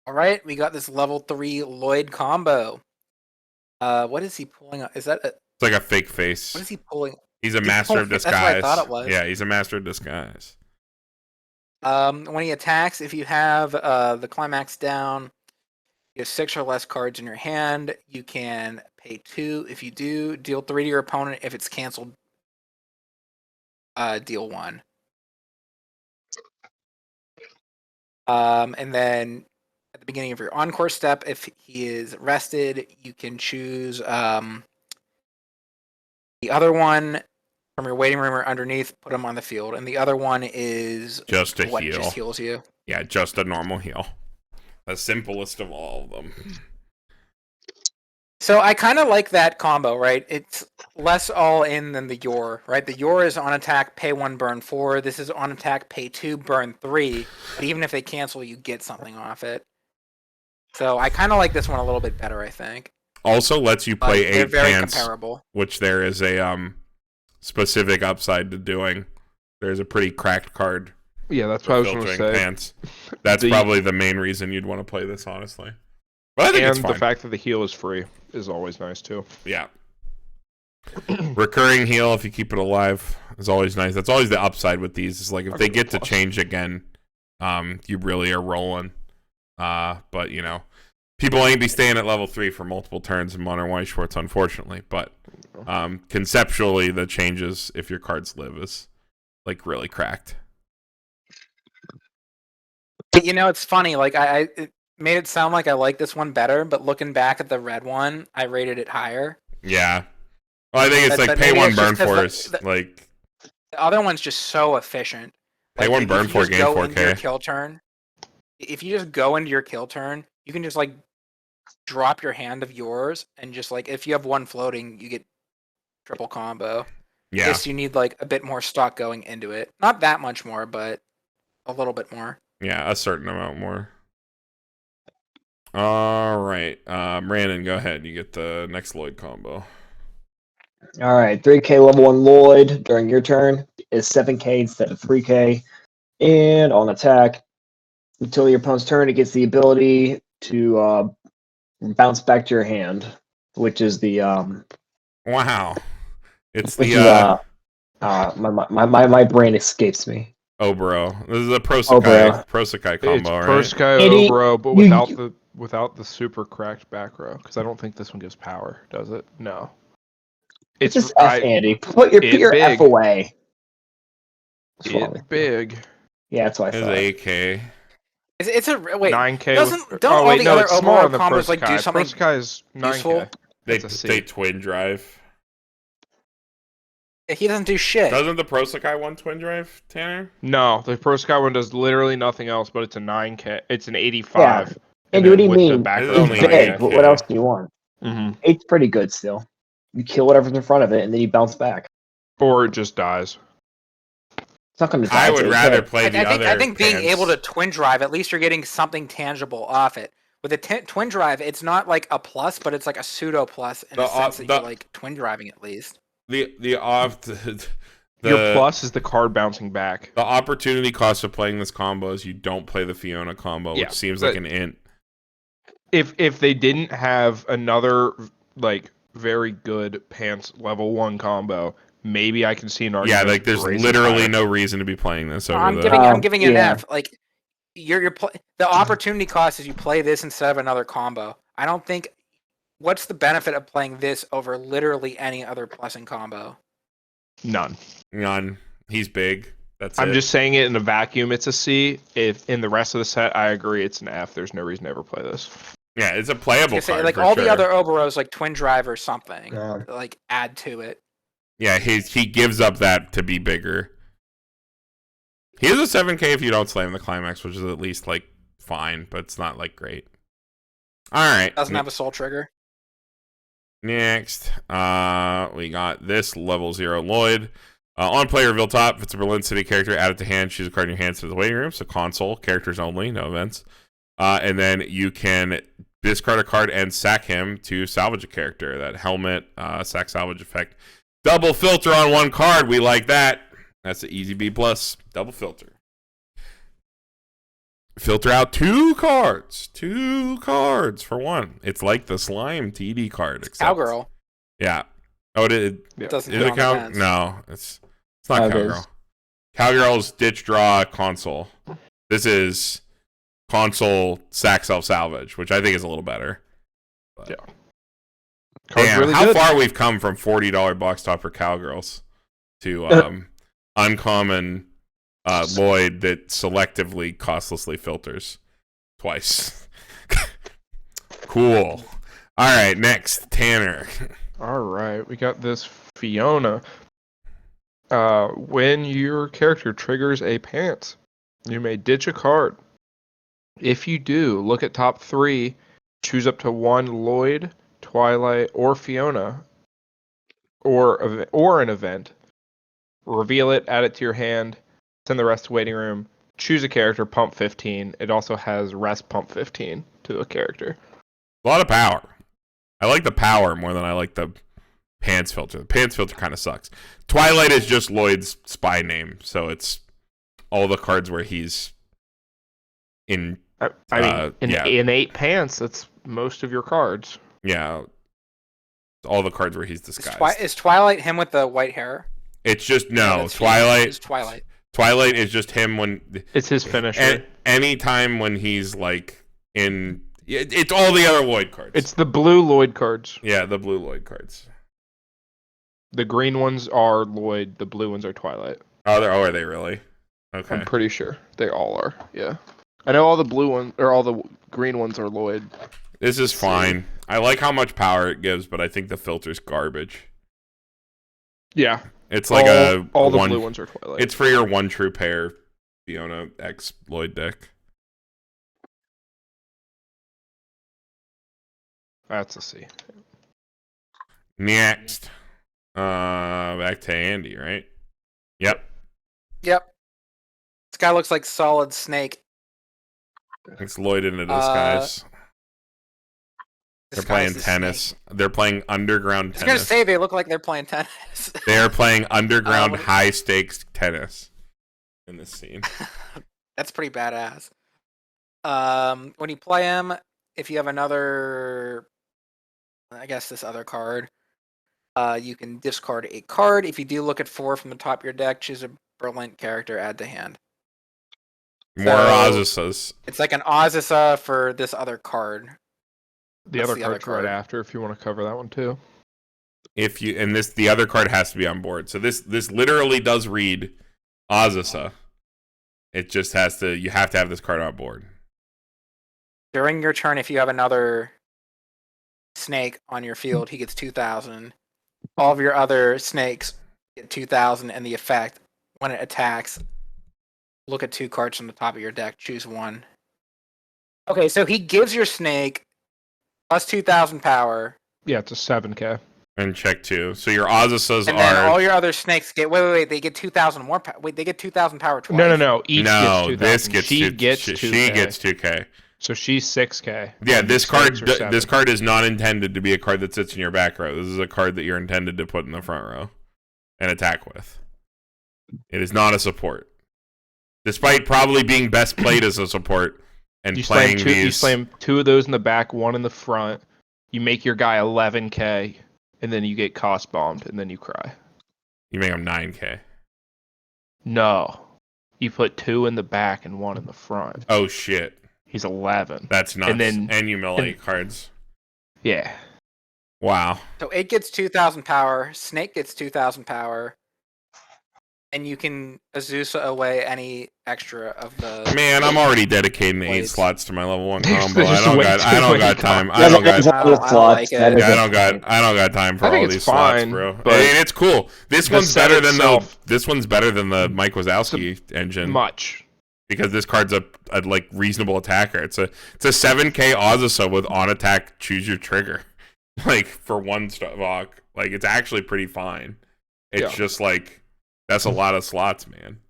All right, we got this level 3 Lloyd combo. What is he pulling? Is that It's like a fake face. what is he pulling? He's a He's master of pulling- disguise. That's what I thought it was. Yeah, he's a master of disguise. When he attacks, if you have the climax down, you have 6 or less cards in your hand. You can pay 2. If you do, deal 3 to your opponent. If it's canceled, deal 1. And then at the beginning of your encore step, if he is rested, you can choose the other one from your waiting room or underneath, put him on the field. And the other one is Just a what heal. just heals you. Yeah, just a normal heal. The simplest of all of them. So I kind of like that combo, right? It's less all in than the Yor, right? The Yor is on attack, pay 1, burn 4. This is on attack, pay 2, burn 3. But even if they cancel, you get something off it. So I kind of like this one a little bit better, I think. Also lets you But play they're 8 very pants, comparable. which there is a specific upside to doing. There's a pretty cracked card Yeah, that's for what I was going to filtering say. pants. That's probably the main reason you'd want to play this, honestly. But I think it's And fine. the fact that the heal is free is always nice too. Yeah. Recurring heal, if you keep it alive, is always nice. That's always the upside with these. Is like if they get to change again, you really are rolling. But you know, people ain't be staying at level 3 for multiple turns in Modern Weiss Schwarz, unfortunately. But conceptually, the changes if your cards live is like really cracked. You know, it's funny. Like it made it sound like I like this one better, but looking back at the red one, I rated it higher. Yeah. Well, I think it's But like pay maybe 1, it's burn just 'cause 4 is like The other one's just so efficient. pay 1, if burn you 4, just gain go into your 4K. kill turn. If you just go into your kill turn, you can just like drop your hand of yours and just like if you have one floating, you get triple combo. Yeah. Yes, you need like a bit more stock going into it. Not that much more, but a little bit more. Yeah, a certain amount more. All right. Brandon, go ahead. You get the next Lloyd combo. All right, 3K level 1 Lloyd during your turn is 7K instead of 3K. And on attack, until your opponent's turn, it gets the ability to bounce back to your hand, which is the Wow. It's which the is my brain escapes me. Obro. This is a Prosakai combo, It's right? Prosakai Eddie, Obro, but without the super cracked back row, because I don't think this one gives power, does it? No. It's just F, Andy. Put your F big. away. What's wrong with It's you? big. Yeah, that's what I It's thought. 8K. It's a wait. 9K. Don't all the other it's smaller Oboro than combos like do Prosakai. something Prosakai is 9K. useful? That's a C. They twin drive. He doesn't do shit. Doesn't the Prosakai one twin drive, Tanner? No, the Prosakai one does literally nothing else, but it's a 9K. It's an 85. Andy, what do you with the mean? back It's row only It's is an big, 9K. but what else do you want? Mhm. 8's pretty good still. You kill whatever's in front of it, and then you bounce back. Or it just dies. It's not going to die. I would it's rather okay. play the other I think being pants. able to twin drive, at least you're getting something tangible off it. With a twin drive, it's not like a plus, but it's like a pseudo plus in The a sense that the- you're like twin driving at least. the off the Your plus is the card bouncing back. the opportunity cost of playing this combo is you don't play the Fiona combo, Yeah, which seems but- like an int. If they didn't have another like very good pants level 1 combo, maybe I can see an argument. Yeah, like there's to raise it literally higher. no reason to be playing this over I'm the. giving you an yeah. F. Like the opportunity cost is you play this instead of another combo. I don't think. What's the benefit of playing this over literally any other plus and combo? None. None. He's big. That's I'm it. just saying it in a vacuum. It's a C. If in the rest of the set, I agree, it's an F. There's no reason to ever play this. Yeah, it's a playable Say, card like for all sure. the other Oboros, like twin drive or something, Yeah. like add to it. Yeah, he gives up that to be bigger. He is a 7K if you don't slam the climax, which is at least like fine, but it's not like great. All right. Doesn't have a soul trigger. Next, we got this level 0 Lloyd. On play reveal top, if it's a Berlin City character, add it to hand, choose a card in your hands to the waiting room. So console, characters only, no events. And then you can discard a card and sack him to salvage a character. That helmet, sack salvage effect. Double filter on one card, we like that. That's the easy B+, double filter. filter out 2 cards. 2 cards for 1. It's like the slime TD card. Except, Cowgirl. Yeah. Oh, Yeah. Doesn't is go it on Cow? events. No, it's not Oh, it Cowgirl. is. Cowgirl's ditch draw console. This is console sack self salvage, which I think is a little better. But, Yeah. Card's damn, really how good. far we've come from $40 box top for Cowgirls to uncommon Lloyd that selectively costlessly filters twice. Cool. All right, next Tanner. All right, we got this Fiona. When your character triggers a pants, you may ditch a card. If you do, look at top 3, choose up to 1 Lloyd, Twilight, or Fiona, or an event. Reveal it, add it to your hand, send the rest to waiting room. Choose a character, pump 15. It also has rest pump 15 to a character. A lot of power. I like the power more than I like the pants filter. The pants filter kind of sucks. Twilight is just Lloyd's spy name, so it's all the cards where he's in. I mean, yeah. in 8 pants, that's most of your cards. Yeah, all the cards where he's disguised. Is Twilight him with the white hair? It's just Yeah, no that's Twilight. It's Twilight. Twilight is just him when It's his finisher. anytime when he's like in. It's all the other Lloyd cards. It's the blue Lloyd cards. Yeah, the blue Lloyd cards. The green ones are Lloyd. The blue ones are Twilight. Oh, are they really? Okay. I'm pretty sure they all are. Yeah, I know all the blue ones or all the green ones are Lloyd. This is fine. I like how much power it gives, but I think the filter's garbage. Yeah, It's like all the one, blue ones are Twilight. It's for your one true pair Fiona X Lloyd deck. That's a C. Next. Back to Andy, right? Yep. Yep. This guy looks like Solid Snake. It's Lloyd in a disguise. They're playing Disguised as tennis. Snake. They're playing underground I was gonna tennis. say they look like they're playing tennis. They're playing underground what- high stakes tennis in this scene. That's pretty badass. When you play him, if you have another, I guess this other card, you can discard a card. If you do look at 4 from the top of your deck, choose a Berlin character, add to hand. More So- Ozisas. It's like an Ozisa for this other card. The That's other the other card's right card. after if you want to cover that one too. If you and the other card has to be on board. So this literally does read Ozisa. It just has to. You have to have this card on board. During your turn, if you have another snake on your field, he gets 2,000. All of your other snakes get 2,000, and the effect, when it attacks, look at 2 cards from the top of your deck, choose 1. Okay, so he gives your snake plus 2,000 power, Yeah, it's a 7K. And check 2. So your Ozisas and then are all your other snakes get. Wait, they get 2,000 more. Wait, they get 2,000 power twice. No. Each no. gets 2,000. This gets she 2, gets she 2K. gets 2K. So she's 6K. Yeah, and this card snakes are 7. this card is not intended to be a card that sits in your back row. This is a card that you're intended to put in the front row and attack with. It is not a support. Despite probably being best played as a support and You playing slam 2. these You slam 2 of those in the back, 1 in the front. You make your guy 11K, and then you get cost bombed, and then you cry. you make them 9K. No, you put 2 in the back and 1 in the front. Oh shit. He's 11. That's nuts. And then- you melee cards. Yeah. Wow. So it gets 2,000 power. Snake gets 2,000 power. And you can Azusa away any extra of the. Man, I'm already dedicating the 8 Blades. slots to my level 1 There's combo. I just don't way got too I don't many got time. combos. I don't got I don't like it. I don't got time for I think all it's these slots, fine, bro. but And it's cool. This the one's set better than itself- this one's better than the Mike Wazowski engine much. because this card's a like reasonable attacker. It's a 7K Ozisa with on attack choose your trigger. Like for 1 stock. Like it's actually pretty fine. It's Yeah. just like that's a lot of slots, man.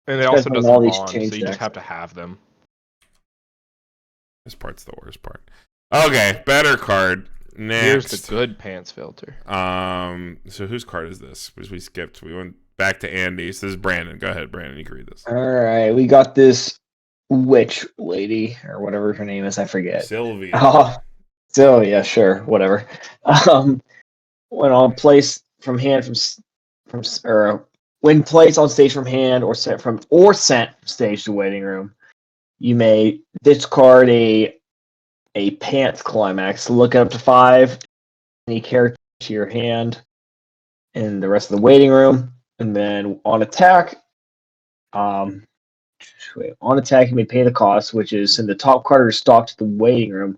And it also Depends on doesn't all these bond, so change you just decks. have to have them. This part's the worst part. Okay, better card. Here's Next. the good pants filter. So whose card is this? Because we skipped. We went back to Andy. So this is Brandon. Go ahead, Brandon. You can read this. All right, we got this witch lady or whatever her name is. I forget. Sylvia. Oh, so yeah, sure, whatever. When on place from hand or when placed on stage from hand or sent stage to waiting room, you may discard a pants climax. Look up to 5 any character to your hand in the rest of the waiting room, and then on attack, you may pay the cost, which is send the top card of your stock to the waiting room,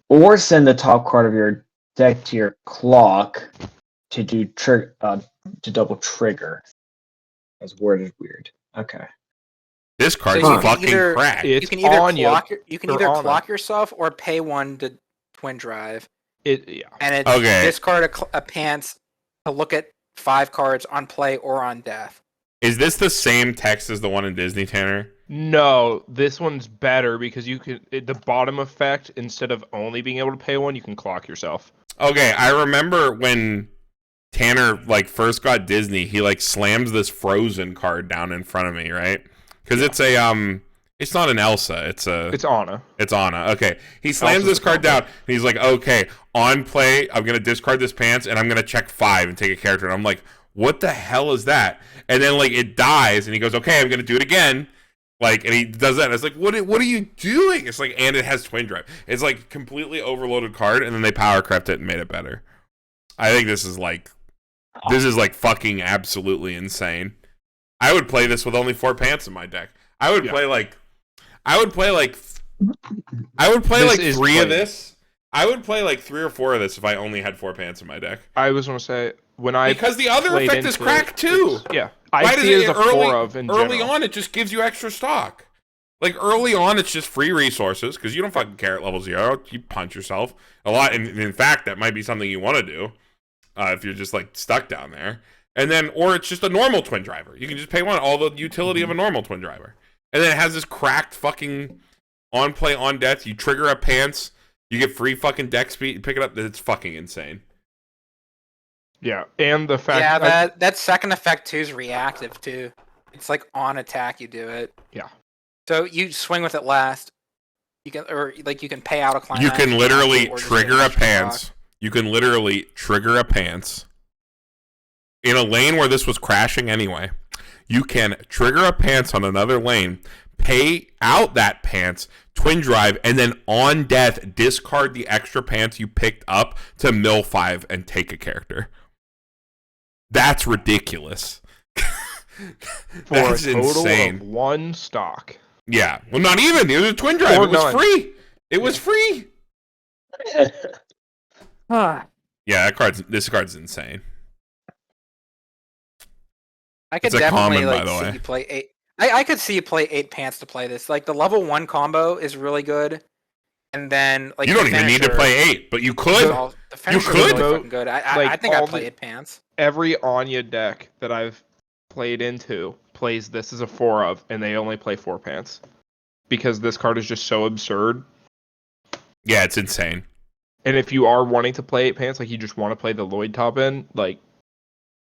or send the top card of your deck to your clock to do to double trigger. That's worded weird. Okay. This card's So you can fucking either- cracked. It's You can either on you. you can or either on clock yourself or pay 1 to twin drive, Yeah. and it's Okay. discard a pants to look at 5 cards on play or on death. Is this the same text as the one in Disney, Tanner? No, this one's better because you can the bottom effect, instead of only being able to pay 1, you can clock yourself. Okay, I remember when Tanner first got Disney, he slams this Frozen card down in front of me, right? Because it's a it's not an Elsa, it's Anna. It's Anna. Okay. He slams Elsa's this a card combo. down, and he's like, okay, on play, I'm going to discard this pants, and I'm going to check 5 and take a character. And I'm like, what the hell is that? And then, it dies, and he goes, okay, I'm going to do it again. And he does that. And it's like, what are you doing? It's and it has twin drive. It's completely overloaded card, and then they power crept it and made it better. I think this is fucking absolutely insane. I would play this with only 4 pants in my deck. I would play This is 3 of played. this. I would play 3 or 4 of this if I only had 4 pants in my deck. I was gonna say when I Because the other played effect is into cracked too. Yeah, Why I does see it it as a 4 of in early general. on? It just gives you extra stock. Early on, it's just free resources because you don't fucking care at level 0. You punch yourself a lot. And in fact, that might be something you want to do if you're just stuck down there. And then, or it's just a normal twin driver. You can just pay 1, all the utility of a normal twin driver. And then it has this cracked fucking on play, on death. You trigger a pants, you get free fucking deck speed, you pick it up. It's fucking insane. Yeah, and the fact Yeah, that second effect too is reactive too. It's on attack you do it. Yeah. So you swing with it last. You can you can pay out a climax. You can literally or just trigger get a extra pants. stock. You can literally trigger a pants. In a lane where this was crashing anyway, you can trigger a pants on another lane, pay out that pants, twin drive, and then on death, discard the extra pants you picked up to mill 5 and take a character. That's ridiculous. for That's a total insane. of 1 stock. Yeah. Well, not even. It was a twin drive. Or It was none. free. It was free. Huh. Yeah, this card's insane. I could It's a definitely common, by the see way. you play 8. I could see you play 8 pants to play this. The level 1 combo is really good, and then You don't even need to play 8, but you could. The finisher could. is really fucking good. I think all I'd play the- 8 pants. Every Anya deck that I've played into plays this as a 4 of, and they only play 4 pants. Because this card is just so absurd. Yeah, it's insane. And if you are wanting to play 8 pants, you just want to play the Lloyd top end,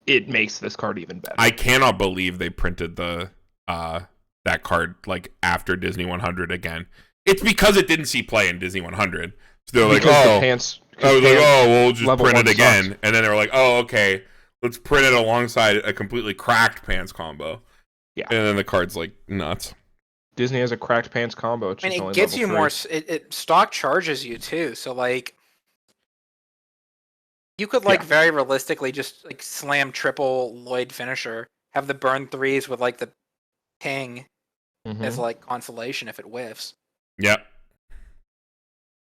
it makes this card even better. I cannot believe they printed the that card after Disney 100 again. It's because it didn't see play in Disney 100. So they're Because the oh, pants. I was we'll just level print it 1 again. sucks. And then they were like, oh, okay, let's print it alongside a completely cracked pants combo. Yeah. And then the card's nuts. Disney has a cracked pants combo. It's And just it only gets level you 3. more. It stock charges you too. So you could Yeah. very realistically just slam triple Lloyd finisher, have the burn 3s with the ping Mhm. as consolation if it whiffs. Yep.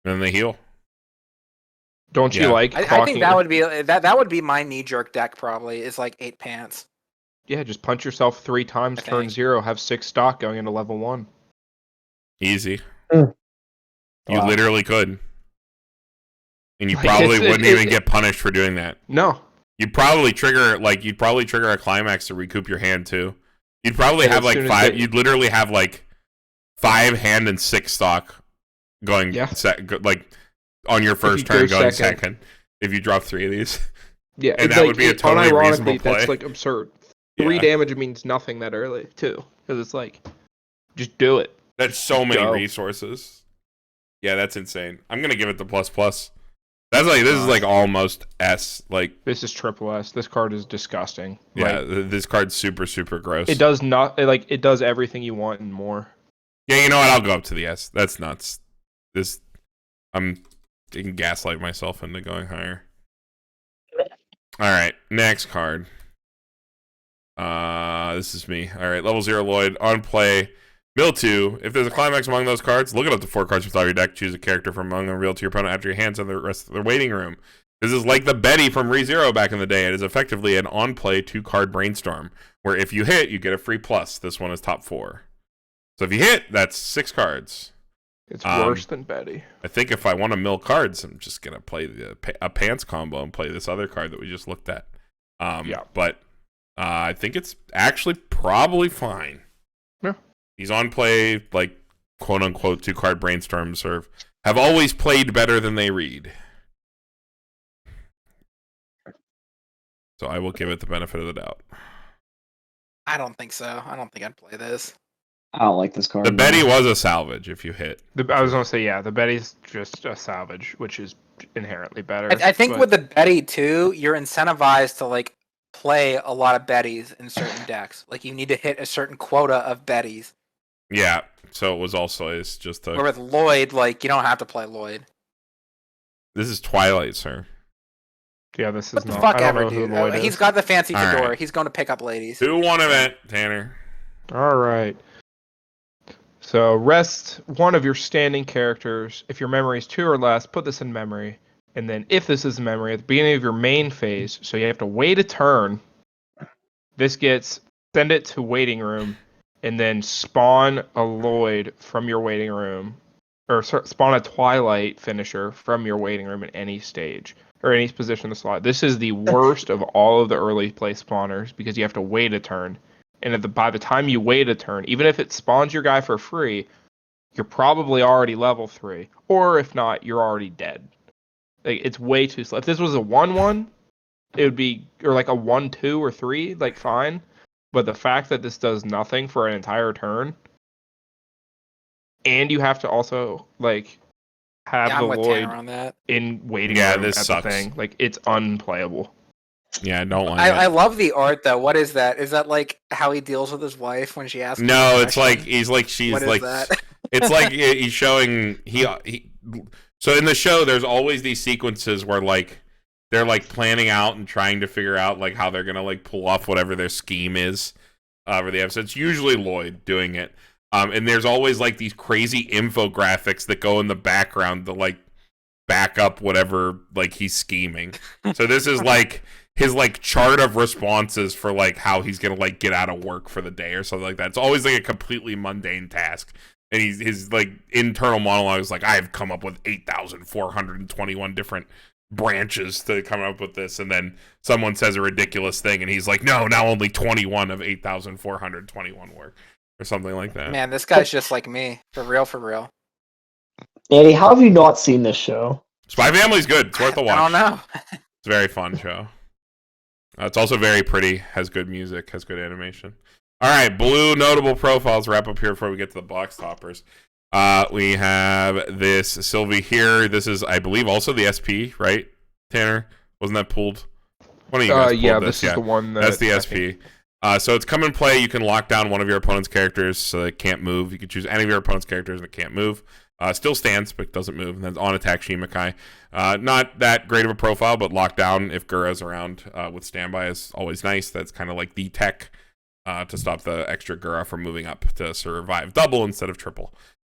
And then they heal. Don't you Yeah. like? I think that clocking- would be that would be my knee jerk deck probably is 8 pants. Yeah, just punch yourself 3 times, I turn think. 0, have 6 stock going into level 1. Easy. Mm. You Wow. literally could. And you Like, probably it's- wouldn't even get punished for doing that. No. You'd probably trigger a climax to recoup your hand too. You'd probably And have as soon as 5. they- You'd literally have 5 hand and 6 stock going Yeah. on your first you turn go going second. second. If you drop 3 of these. Yeah, And it's that would be a totally unironically, reasonable that's play. absurd. 3 Yeah. damage means nothing that early too, because it's just do it. That's so many Go. resources. Yeah, that's insane. I'm gonna give it the plus plus. That's like this is like almost S. Like This is triple S. This card is disgusting. yeah, Like, this card's super gross. it does not like it does everything you want and more. Yeah, you know what? I'll go up to the S. That's nuts. I'm taking gaslight myself into going higher. All right, next card. This is me. All right, level 0 Lloyd on play. Mill 2. If there's a climax among those cards, look at up to 4 cards from the top of your deck. Choose a character from among them, reveal to your opponent after your hands and the rest of their waiting room. This is like the Betty from ReZero back in the day. It is effectively an on-play 2-card brainstorm, where if you hit, you get a free plus. This one is top 4. So if you hit, that's 6 cards. It's worse than Betty. I think if I want to mill cards, I'm just going to play a pants combo and play this other card that we just looked at. Yeah. But I think it's actually probably fine. Yeah. These on play, like, quote unquote, 2-card brainstorms have always played better than they read. So I will give it the benefit of the doubt. I don't think so. I don't think I'd play this. I don't like this card. The Betty was a salvage if you hit. I was gonna say the Betty's just a salvage, which is inherently better. I think but- with the Betty too, you're incentivized to like play a lot of Bettys in certain decks. Like you need to hit a certain quota of Bettys. Yeah. So it was also it's just Where with Lloyd, like you don't have to play Lloyd. This is Twilight, sir. Yeah, this is What the not. fuck I don't ever, know who dude. Lloyd He's is. got the fancy All fedora. right. He's going to pick up ladies. 2-1 event, Tanner. All right. So rest one of your standing characters. If your memory is 2 or less, put this in memory. And then if this is memory, at the beginning of your main phase, so you have to wait a turn, send it to waiting room, and then spawn a Lloyd from your waiting room, or spawn a Twilight finisher from your waiting room at any stage, or any position in the slot. This is the worst of all of the early play spawners, because you have to wait a turn. And by the time you wait a turn, even if it spawns your guy for free, you're probably already level 3. Or if not, you're already dead. Like, it's way too slow. If this was a 1-1, it would be, or like a 1-2 or 3, like fine. But the fact that this does nothing for an entire turn, and you have to also like have Yeah, the I'm with Lloyd Tanner on that. in waiting Yeah, room this at sucks. the thing, like it's unplayable. Yeah, I don't like I it. love the art though. What is that? Is that like how he deals with his wife when she asks? him No, a it's like question? she's What is like that? it's like he's showing he so in the show there's always these sequences where like they're like planning out and trying to figure out like how they're gonna like pull off whatever their scheme is for the episode. It's usually Lloyd doing it, and there's always like these crazy infographics that go in the background to like back up whatever like he's scheming. So this is like his like chart of responses for like how he's gonna like get out of work for the day or something like that. It's always like a completely mundane task. And his like internal monologue is like, I've come up with 8,421 different branches to come up with this, and then someone says a ridiculous thing, and he's like, no, now only 21 of 8,421 work, or something like that. Man, this guy's just like me. For real, for real. Andy, how have you not seen this show? Spy Family's good. It's worth a watch. I don't know. It's a very fun show. It's also very pretty, has good music, has good animation. All right, blue notable profiles. Wrap up here before we get to the box toppers. We have this Sylvie here. This is, I believe, also the SP, right, Tanner? Wasn't that pulled? One of you guys pulled Yeah, this. this is the one That's the I SP. think- So it's come and play. You can lock down one of your opponent's characters so it can't move. You can choose any of your opponent's characters and it can't move. Still stands, but doesn't move. And then on attack, Shimakai. Not that great of a profile, but lockdown if Gura's around with standby is always nice. That's kind of like the tech to stop the extra Gura from moving up to survive double instead of triple.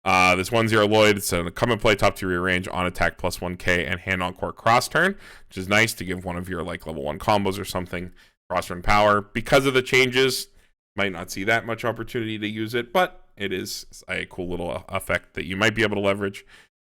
This 1-0 Lloyd, it's a come and play top 2 rearrange on attack plus 1k and hand on core cross turn, which is nice to give one of your like level 1 combos or something cross turn power. Because of the changes, might not see that much opportunity to use it, but it is a cool little effect that you might be able to leverage.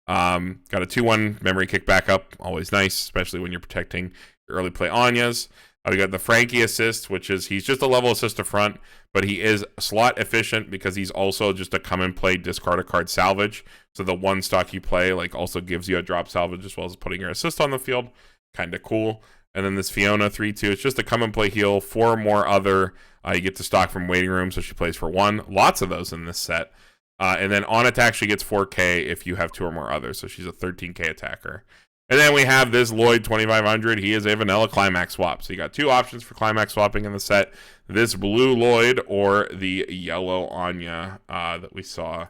Got a 2-1 memory kick back up, always nice, especially when you're protecting your early play Anyas. We got the Frankie assist, which is he's just a level assist to front, but he is slot efficient because he's also just a come and play discard a card salvage. So the one stock you play like also gives you a drop salvage as well as putting your assist on the field. Kind of cool. And then this Fiona 3-2, it's just a come and play heal. 4 more other you get to stock from waiting room, so she plays for 1. Lots of those in this set. And then on attack, she gets 4K if you have 2 or more others. So she's a 13K attacker. And then we have this Lloyd 2500. He is a vanilla climax swap. So you got 2 options for climax swapping in the set. This blue Lloyd or the yellow Anya that we saw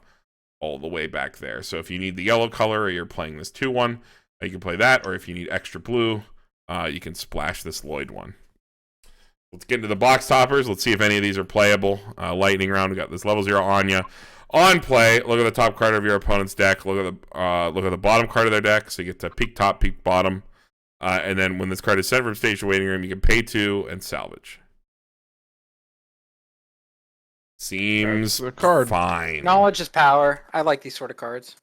all the way back there. So if you need the yellow color or you're playing this 2-1, you can play that. Or if you need extra blue, you can splash this Lloyd one. Let's get into the box toppers. Let's see if any of these are playable. Lightning round. We got this level 0 Anya. On play, look at the top card of your opponent's deck. Look at the bottom card of their deck. So you get to peek top, peek bottom. And then when this card is sent from stage to waiting room, you can pay 2 and salvage. Seems the card. fine. Knowledge is power. I like these sort of cards.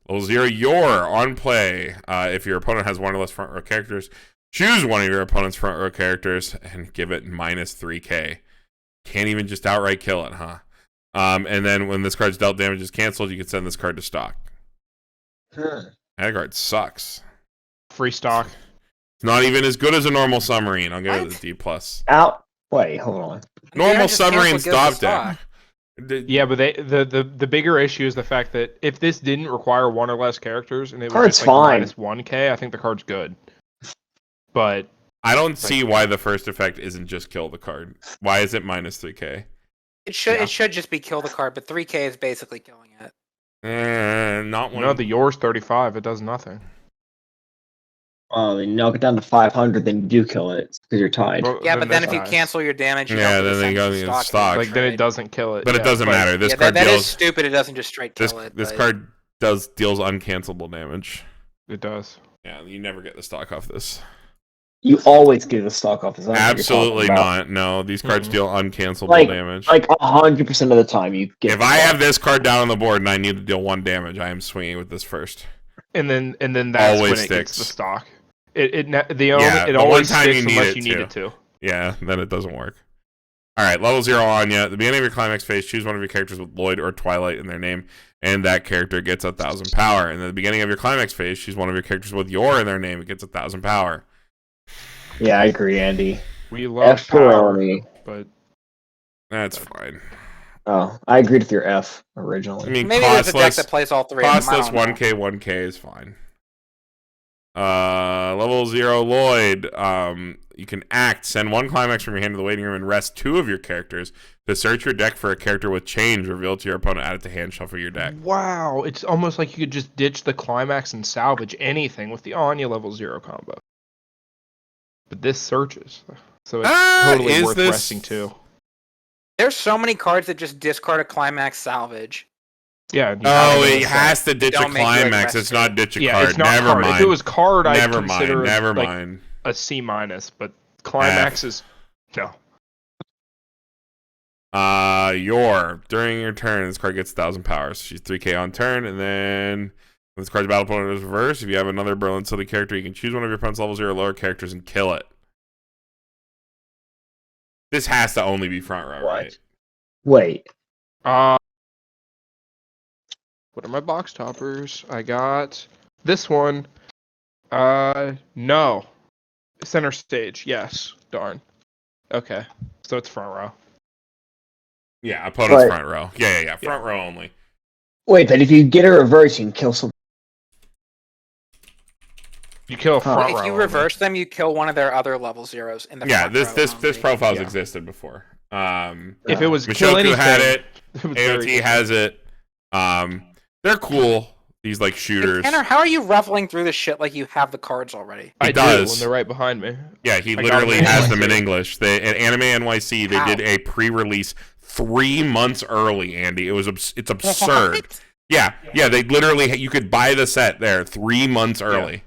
Level 0, you're on play. If your opponent has 1 or less front row characters, choose one of your opponent's front row characters and give it minus 3K. Can't even just outright kill it, huh? And then when this card's dealt damage is canceled, you can send this card to stock. That card sucks. Free stock. It's not even as good as a normal submarine. I'll give it a D+. Out. Wait, hold on. Normal submarine stop deck. Yeah, but the bigger issue is the fact that if this didn't require 1 or less characters and it was Card's just like fine. minus 1K, I think the card's good. But I don't see why the first effect isn't just kill the card. Why is it minus 3K? It should just be kill the card, but 3K is basically killing it. Not one. no, the yours 35. It does nothing. Oh, you knock it down to 500, then you do kill it because you're tied. Well, Yeah, but then if you that's cancel your damage, you Yeah, don't then they go in in stock. like then it doesn't kill it. But it doesn't matter. This card that is deals. stupid. It doesn't just straight This kill it. this but- card deals uncancelable damage. It does. Yeah, you never get the stock off this. You always get the stock off. Is that what you're Absolutely talking about? not. No, these cards deal uncancelable Like- damage. Like 100% of the time, you get. If I have this card down on the board and I need to deal 1 damage, I am swinging with this first. And then that's Always when it gets sticks. the stock. It but always one time sticks you need unless it you need to. it to. Yeah, then it doesn't work. All right, level 0 Anya. At the beginning of your climax phase, choose one of your characters with Lloyd or Twilight in their name, and that character gets 1,000 power. And at the beginning of your climax phase, choose one of your characters with Yor in their name, it gets 1,000 power. Yeah, I agree, Andy. We love F for power, me. but That's fine. Oh, I agreed with your F I originally. mean, Maybe there's a deck costless, that plays all 3 of them. I costless don't know. 1K, 1K is fine. Level 0 Lloyd. You can act, send 1 climax from your hand to the waiting room, and rest 2 of your characters to search your deck for a character with change revealed to your opponent. Add it to hand, shuffle your deck. wow, it's almost like you could just ditch the climax and salvage anything with the Anya level 0 combo. But this searches, so it's totally is worth this- resting too. There's so many cards that just discard a climax salvage. Yeah. you Oh, have it to has to ditch a Don't make you, like, climax. rest It's not ditch a Yeah, card. it's not Never card. mind. If it was card, I'd Never consider mind. it Never like mind. a C minus. But climax is no. During your turn, this card gets 1,000 power. So she's 3K on turn, and then when this card's battle opponent is reversed, if you have another Berlin City character, you can choose one of your opponent's level 0 or lower characters and kill it. This has to only be front row, What? right? Wait. What are my box toppers? I got this one. No. Center stage. Yes. Darn. Okay. So it's front row. Yeah, opponent's But- front row. Yeah. Front row only. Wait, but if you get a reverse, you can kill someone. You kill a Huh. front If row. you only. reverse them, you kill one of their other level 0s in the Yeah, front this row this only. profile's Yeah. existed before. If it was kill Mishoku anything, had it. it was very AOT has it. They're cool. These like Hey, shooters. Tanner, how are you ruffling through this shit like you have the cards already? I He do does. when they're right behind me. Yeah, he I got literally them in has them in NYC. English. At Anime NYC, they How? did a pre-release 3 months early. Andy, it's absurd. What? Yeah. They literally you could buy the set there 3 months early.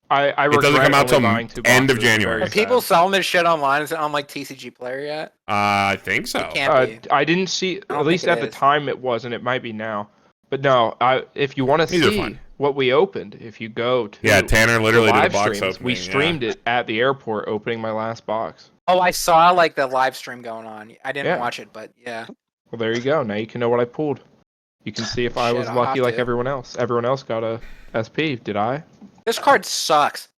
I It doesn't regret come out only till buying 2 end of boxes. January. Very Are people sad. selling this shit online? Is it on like TCG Player yet? I think so. It can't be. I didn't see. don't At least think at it the is. time it wasn't. It might be now. But no, if you want to These are see fun. what we opened, if you go to Yeah, Tanner literally the did a live box streams, opening. we streamed it at the airport, opening my last box. Oh, I saw like the live stream going on. I didn't Yeah. watch it, but yeah. Well, there you go. Now you can know what I pulled. You can see if I Shit, was I'll lucky have like to. everyone else. Everyone else got a SP. Did I? This card sucks.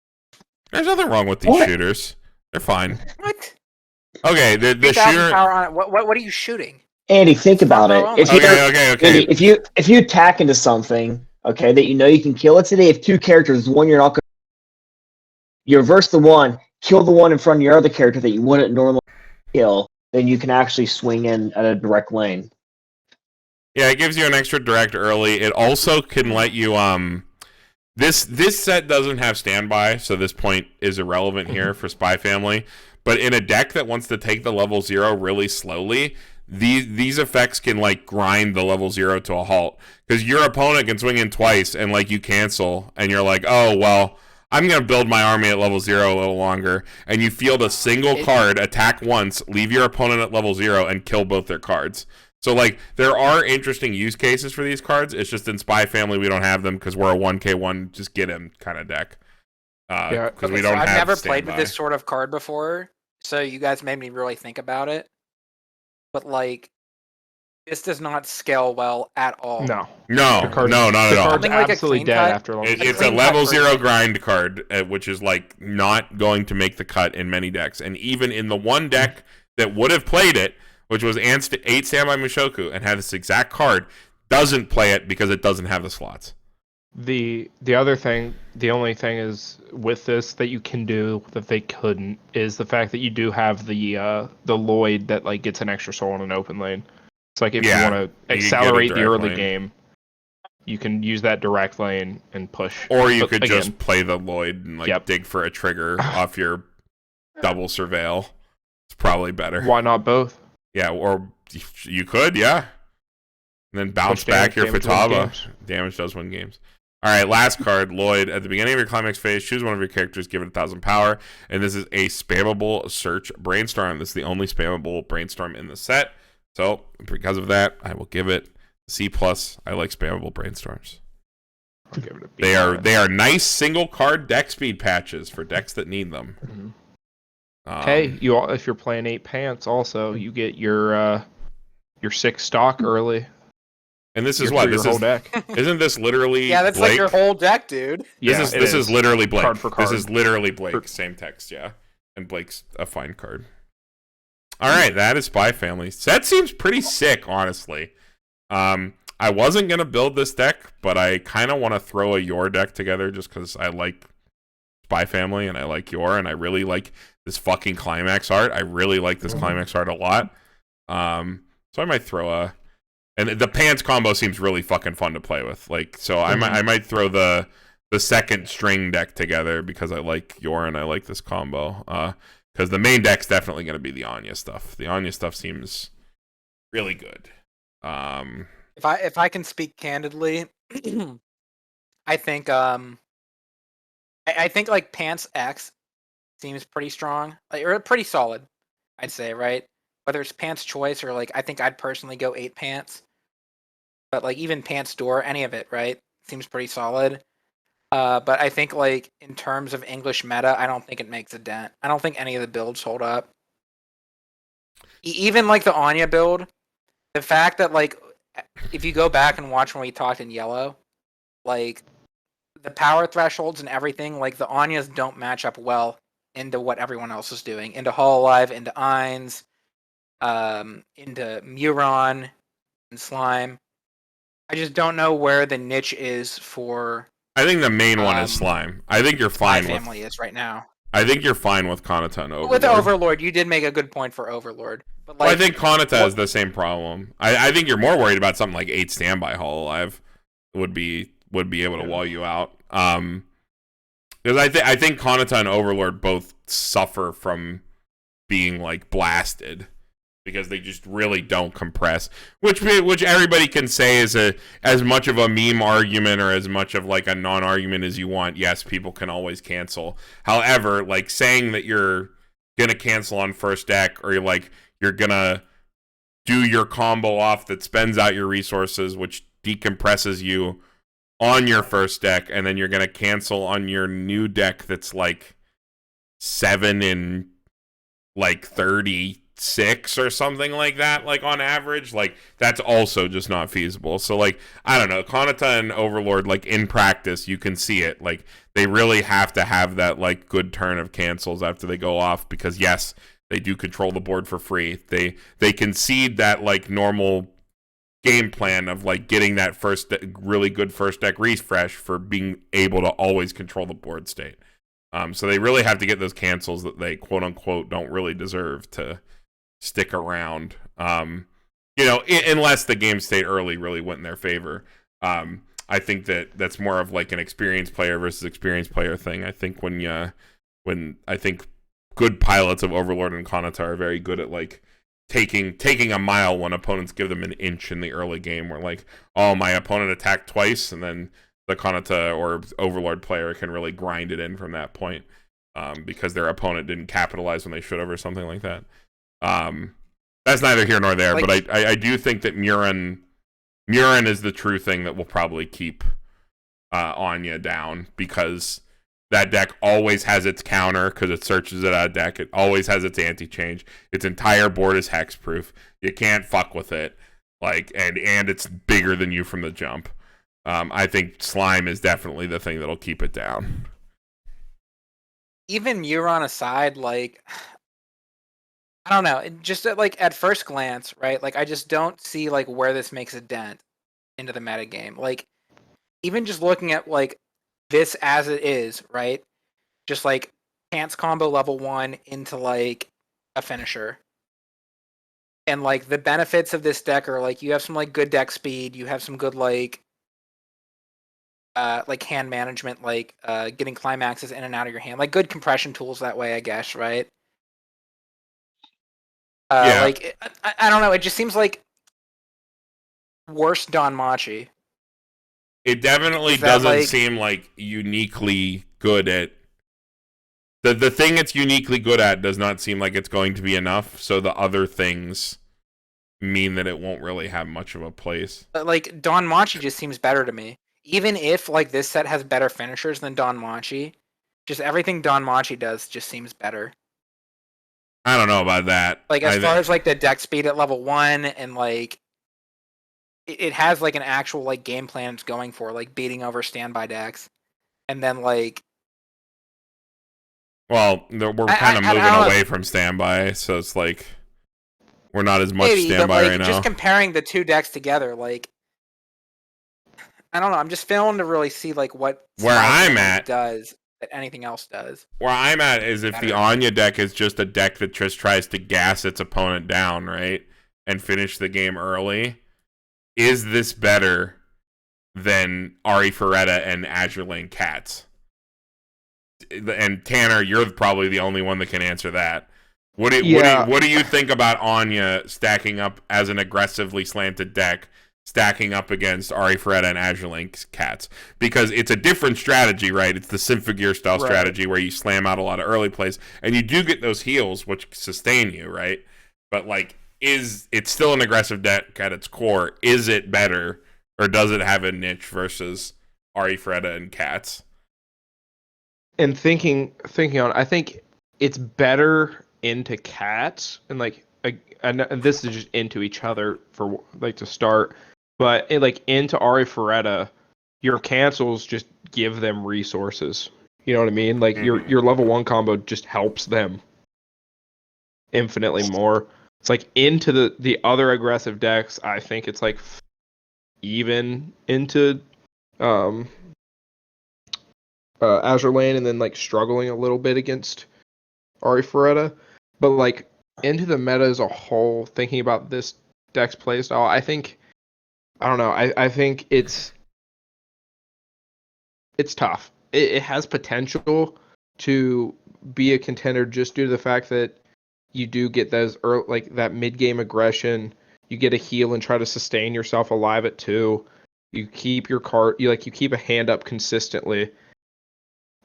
There's nothing wrong with these What? shooters. They're fine. What? Okay, the 3,000 shooter. power on it. What are you shooting? Andy, think It's about front it. row If only. you're Okay. Andy, if you attack into something, okay, that you know you can kill. Let's say they have two characters. One you're not going. You reverse the one, kill the one in front of your other character that you wouldn't normally kill. Then you can actually swing in at a direct lane. Yeah, it gives you an extra direct early. It also can let you This set doesn't have standby, so this point is irrelevant here for Spy Family. But in a deck that wants to take the level 0 really slowly, these effects can like grind the level 0 to a halt. Because your opponent can swing in twice and like you cancel, and you're like, oh well, I'm gonna build my army at level 0 a little longer, and you field a single card, attack once, leave your opponent at level 0, and kill both their cards. So, like, there are interesting use cases for these cards. It's just in Spy Family we don't have them because we're a 1k1 just get him kind of deck. Yeah. Because we don't I've have never standby. played with this sort of card before, so you guys made me really think about it. But, like, this does not scale well at all. No. No, The card- not The at all. card's Something like a absolutely clean dead cut? after long. It's a clean level cut 0 version. grind card, which is, like, not going to make the cut in many decks. And even in the one deck that would have played it, which was 8 Standby Mushoku, and had this exact card, doesn't play it because it doesn't have the slots. The other thing, the only thing is with this that you can do that they couldn't is the fact that you do have the Lloyd that like gets an extra soul in an open lane. It's like if Yeah, you want you to can accelerate get a the direct early lane. game, you can use that direct lane and push. Or you But could again, just play the Lloyd and like Yep. dig for a trigger off your double surveil. It's probably better. why not both? Yeah, or you could, yeah. And then bounce Push back damage, your damage wins Futaba. games. Damage does win games. All right, last card, Lloyd. At the beginning of your climax phase, choose one of your characters, give it 1,000 power, and this is a spammable search brainstorm. This is the only spammable brainstorm in the set. So because of that, I will give it C+. I like spammable brainstorms. I'll give it a B They are nice single card deck speed patches for decks that need them. Mhm. Um, Hey, if you're playing 8 pants, also you get your 6 stock early. and this is Your- what for your this whole is. deck. Isn't this literally? Yeah, that's Blake? like your whole deck, dude. Yeah, This is literally Blake. Card for card. This is literally Blake. For- Same text, yeah. And Blake's a fine card. All right, that is Spy Family. That seems pretty sick, honestly. I wasn't gonna build this deck, but I kind of want to throw a Your deck together just because I like Spy Family and I like Your, and I really like this fucking Climax art. I really like this Climax art a lot. So I might throw a. And the pants combo seems really fucking fun to play with. Like, so I might throw the second string deck together because I like Your and I like this combo. Because the main deck's definitely going to be the Anya stuff. The Anya stuff seems really good. If I can speak candidly, I think I think like Pants X seems pretty strong, like, or pretty solid, I'd say, right? Whether it's Pants Choice or like I think I'd personally go 8 Pants, but like even Pants Door, any of it, right? Seems pretty solid. But I think like in terms of English meta, I don't think it makes a dent. I don't think any of the builds hold up. Even like the Anya build, the fact that like if you go back and watch when we talked in yellow, like the power thresholds and everything, like the Anyas don't match up well into what everyone else is doing. Into Hololive, into Ainz, into Muron and Slime. I just don't know where the niche is for I think the main one is Slime. I think you're my fine family with. is right now. I think you're fine with Kanata and Overlord. With Overlord, you did make a good point for Overlord. But like, Well, I think Kanata has the same problem. I think you're more worried about something like 8 Standby Hololive would be able to wall you out. Because I think Kanata and Overlord both suffer from being like blasted because they just really don't compress, which everybody can say is as much of a meme argument or as much of like a non-argument as you want. Yes, people can always cancel. However, like saying that you're gonna cancel on first deck or you're gonna do your combo off that spends out your resources, which decompresses you on your first deck, and then you're gonna cancel on your new deck that's like 7 in like 36 or something like that, like on average, like that's also just not feasible. So like I don't know, Kanata and Overlord, like in practice you can see it, like they really have to have that like good turn of cancels after they go off, because yes, They do control the board for free. They concede that like normal game plan of like getting that really good first deck refresh for being able to always control the board state. So they really have to get those cancels that they quote unquote don't really deserve to stick around. Unless the game state early really went in their favor. I think that's more of like an experienced player versus experienced player thing. I think when I think good pilots of Overlord and Kanata are very good at like taking a mile when opponents give them an inch in the early game, where like, oh, my opponent attacked twice, and then the Kanata or Overlord player can really grind it in from that point, because their opponent didn't capitalize when they should have or something like that. That's neither here nor there, but I do think that Murin is the true thing that will probably keep Anya down, because that deck always has its counter because it searches it out of deck. It always has its anti-change. Its entire board is hexproof. You can't fuck with it. And it's bigger than you from the jump. I think Slime is definitely the thing that'll keep it down. Even Muron aside, like, I don't know. Just like at first glance, right? Like, I just don't see like where this makes a dent into the metagame. Like, even just looking at like this as it is, right? Just like chance combo level 1 into like a finisher. And like the benefits of this deck are like you have some like good deck speed, you have some good like hand management, like getting climaxes in and out of your hand, like good compression tools that way, I guess, right? Yeah. Like I don't know, it just seems like worse Don Machi. It definitely doesn't seem like uniquely good at the thing it's uniquely good at. Does not seem like it's going to be enough, so the other things mean that it won't really have much of a place. Like Don Machi just seems better to me, even if like this set has better finishers than Don Machi. Just everything Don Machi does just seems better. I don't know about that. Like as far as like the deck speed at level 1, and like it has like an actual like game plan it's going for, like beating over standby decks, and then like. Well, we're kind of moving away from standby, so it's like we're not as much standby right now. Just comparing the two decks together, like I don't know. I'm just failing to really see like what where I'm at does that anything else does. Where I'm at is if the Anya deck is just a deck that just tries to gas its opponent down, right, and finish the game early. Is this better than Ari Ferretta and Azure Lane Cats? And Tanner, you're probably the only one that can answer that. What do you think about Anya stacking up as an aggressively slanted deck, stacking up against Ari Ferretta and Azure Lane Cats? Because it's a different strategy, right? It's the Symphogear style strategy where you slam out a lot of early plays, and you do get those heals, which sustain you, right? But like, it's still an aggressive deck at its core. Is it better, or does it have a niche versus Ari Ferretta and Cats? And thinking on, I think it's better into Cats, and like, and this is just into each other for like to start, but like into Ari Ferretta, your cancels just give them resources. You know what I mean? Like your level 1 combo just helps them infinitely more. It's like into the other aggressive decks, I think it's like even into Azure Lane, and then like struggling a little bit against Ari Ferretta. But like into the meta as a whole, thinking about this deck's playstyle, I don't know. I think it's tough. It has potential to be a contender just due to the fact that you do get those early, like that mid-game aggression. You get a heal and try to sustain yourself alive at 2. You keep your card. You keep a hand up consistently.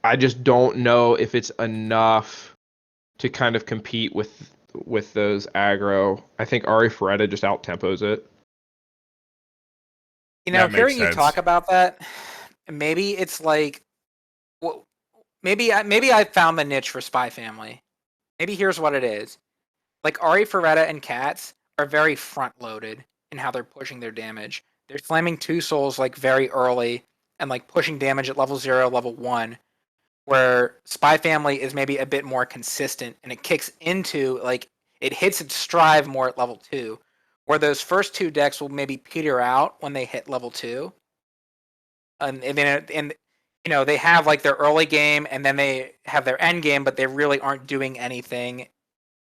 I just don't know if it's enough to kind of compete with those aggro. I think Ari Ferretta just out-tempos it. You know, hearing you talk about that, maybe it's like, well, maybe I found the niche for Spy Family. Maybe here's what it is. Like, Ari Ferretta and Cats are very front-loaded in how they're pushing their damage. They're slamming 2 souls, like, very early, and, like, pushing damage at level 0, level 1. where Spy Family is maybe a bit more consistent and it kicks into like it hits its stride more at level 2, where those first two decks will maybe peter out when they hit level 2, and then they have like their early game and then they have their end game, but they really aren't doing anything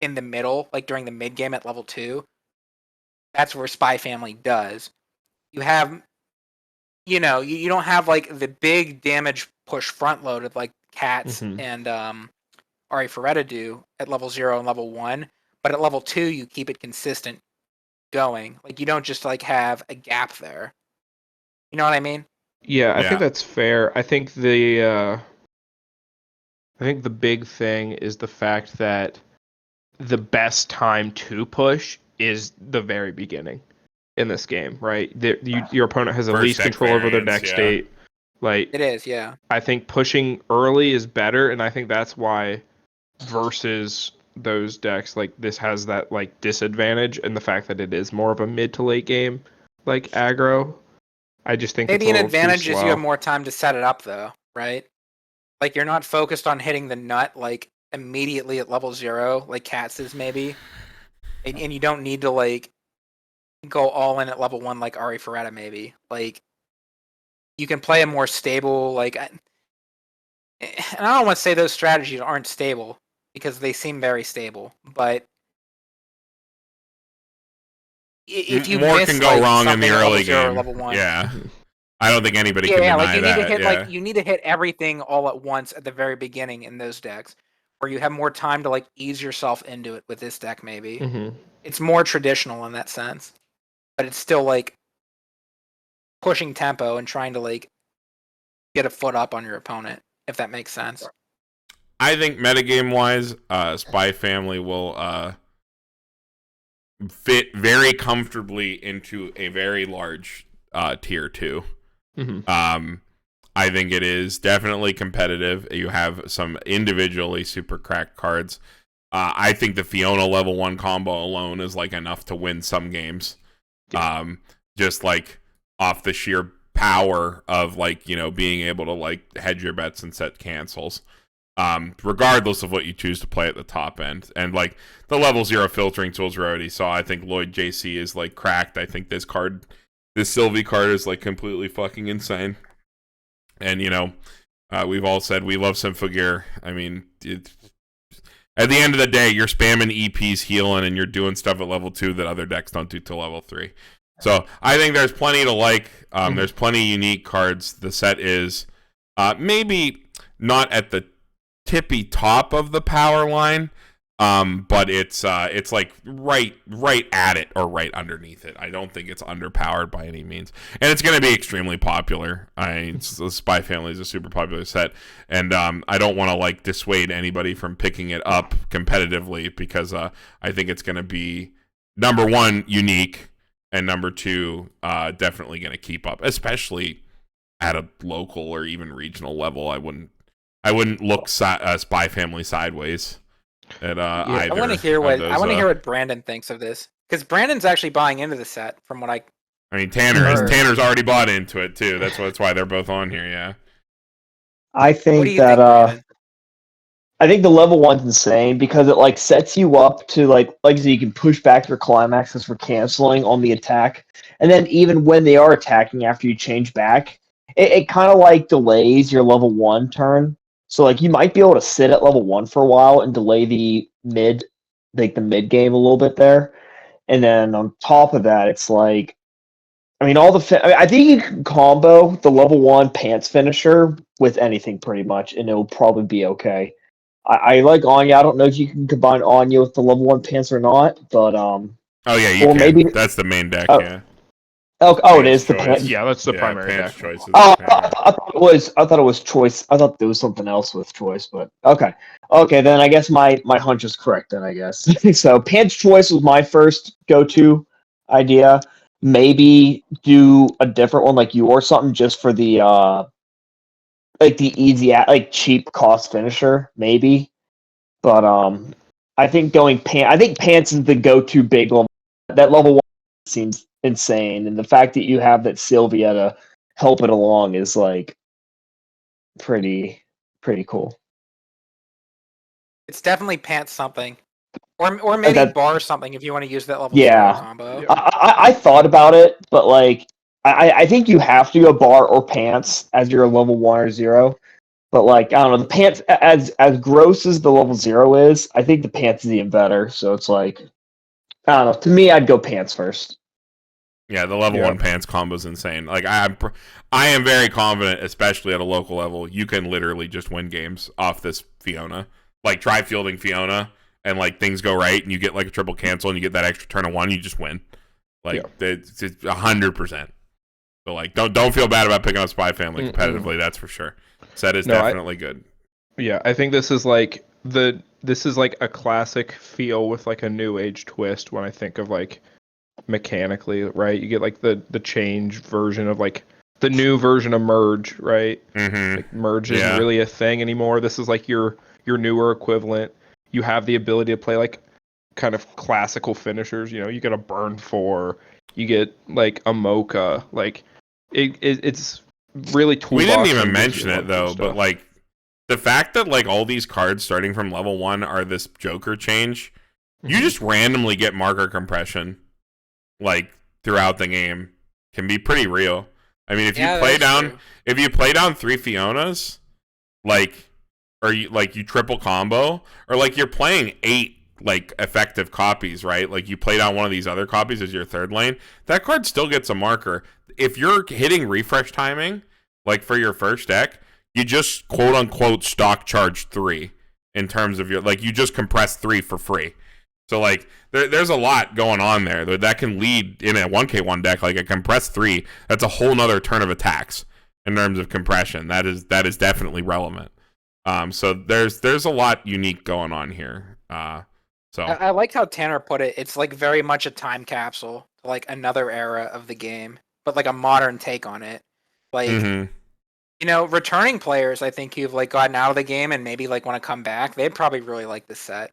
in the middle, like during the mid game at level 2. That's where Spy Family does. You have, you don't have like the big damage push front loaded like Cats and Ari Ferretta do at level 0 and level 1, but at level 2 you keep it consistent going. Like you don't just like have a gap there. You know what I mean? Yeah, I Yeah. think that's fair. I think the big thing is the fact that the best time to push is the very beginning in this game, right? Your opponent has the First least deck control over their variance, deck yeah. state. Like, It is, yeah. I think pushing early is better, and I think that's why versus those decks, like this has that like disadvantage, and the fact that it is more of a mid to late game, like aggro. I just think it's Maybe a an little too advantage is you have slow. more time to set it up though, right? Like you're not focused on hitting the nut like immediately at level 0, like Cats is maybe. And you don't need to like go all in at level 1 like Ari Ferretta maybe. Like you can play a more stable and I don't want to say those strategies aren't stable because they seem very stable, but if you More miss can go wrong in the something at level early 0 or game. level 1, Yeah. I don't think anybody yeah, can like deny you need to that. hit Yeah. you need to hit everything all at once at the very beginning in those decks, where you have more time to like ease yourself into it. With this deck, maybe it's more traditional in that sense, but it's still like pushing tempo and trying to like get a foot up on your opponent, if that makes sense. I think metagame wise, Spy Family will fit very comfortably into a very large tier 2. I think it is definitely competitive. You have some individually super cracked cards. I think the Fiona level 1 combo alone is like enough to win some games. Just like off the sheer power of like, being able to like hedge your bets and set cancels. Regardless of what you choose to play at the top end. And like the level 0 filtering tools we already saw, I think Lloyd JC is like cracked. I think this Sylvie card is like completely fucking insane. And we've all said we love Symphogear. I mean, at the end of the day, you're spamming EPs healing and you're doing stuff at level 2 that other decks don't do till level 3. So I think there's plenty to like. There's plenty of unique cards. The set is maybe not at the tippy top of the power line, but it's like right at it or right underneath it. I don't think it's underpowered by any means, and it's going to be extremely popular. The Spy Family is a super popular set, and I don't want to like dissuade anybody from picking it up competitively because I think it's going to be number 1 unique, and number 2 definitely going to keep up, especially at a local or even regional level. I wouldn't look Spy Family sideways at either. I want to hear what Brandon thinks of this, because Brandon's actually buying into the set from what I mean, Tanner's already bought into it too. That's why they're both on here. Yeah. I What do think you that think, Brandon? I think the level 1's insane because it like sets you up to like so you can push back your climaxes for canceling on the attack, and then even when they are attacking after you change back, it kind of like delays your level 1 turn. So like you might be able to sit at level 1 for a while and delay the mid game a little bit there, and then on top of that, it's like, I mean, I think you can combo the level 1 pants finisher with anything pretty much, and it'll probably be okay. I like Anya. I don't know if you can combine Anya with the level 1 pants or not, but Oh yeah, you or can. maybe That's the main deck. Oh. Yeah. Oh, it is the choice. pants. Yeah, that's the primary Pants deck. choice is Oh, the primary. I thought it was choice. I thought there was something else with choice, but okay. Then I guess my hunch is correct. Then I guess so. Pants choice was my first go-to idea. Maybe do a different one like you or something just for the like the easy like cheap cost finisher maybe. But I think I think pants is the go-to big level. That level 1 seems insane, and the fact that you have that Sylvia to help it along is like pretty pretty cool. It's definitely pants something. Or maybe that- bar something if you want to use that level Yeah. 0 combo. Yeah. I thought about it, but like I think you have to go bar or pants as your level 1 or 0. But like I don't know, the pants as gross as the level 0 is, I think the pants is even better. So it's like I don't know. To me, I'd go pants first. Yeah, the level 1 pants combo is insane. Like I am very confident, especially at a local level, you can literally just win games off this Fiona. Like try fielding Fiona, and like things go right, and you get like a triple cancel, and you get that extra turn of 1, you just win. Like it's 100%. So like don't feel bad about picking up Spy Family competitively. That's for sure. Set is definitely good. Yeah, I think this is like a classic feel with like a new age twist when I think of like mechanically, right? You get like the change version of like the new version of merge, right? Mm-hmm. Like merge isn't really a thing anymore. This is like your newer equivalent. You have the ability to play like kind of classical finishers. You know, you get a burn 4, you get like a mocha. Like it's really toolbox. We didn't even and gives mention you a lot it of though, good but stuff. like the fact that like all these cards starting from level 1 are this Joker change, you just randomly get marker compression like throughout the game can be pretty real. I mean, if you play down 3 Fionas, like or you triple combo, or like you're playing 8 like effective copies, right? Like you play down one of these other copies as your third lane, that card still gets a marker. If you're hitting refresh timing, like for your first deck, you just quote unquote stock charge 3 in terms of your like you just compress 3 for free. So like there's a lot going on there that can lead in a 1k1 deck, like a compressed 3. That's a whole nother turn of attacks in terms of compression. That is definitely relevant. So there's a lot unique going on here. So I like how Tanner put it. It's like very much a time capsule, like another era of the game, but like a modern take on it. Like you know, returning players, I think who've like gotten out of the game and maybe like want to come back, they'd probably really like this set.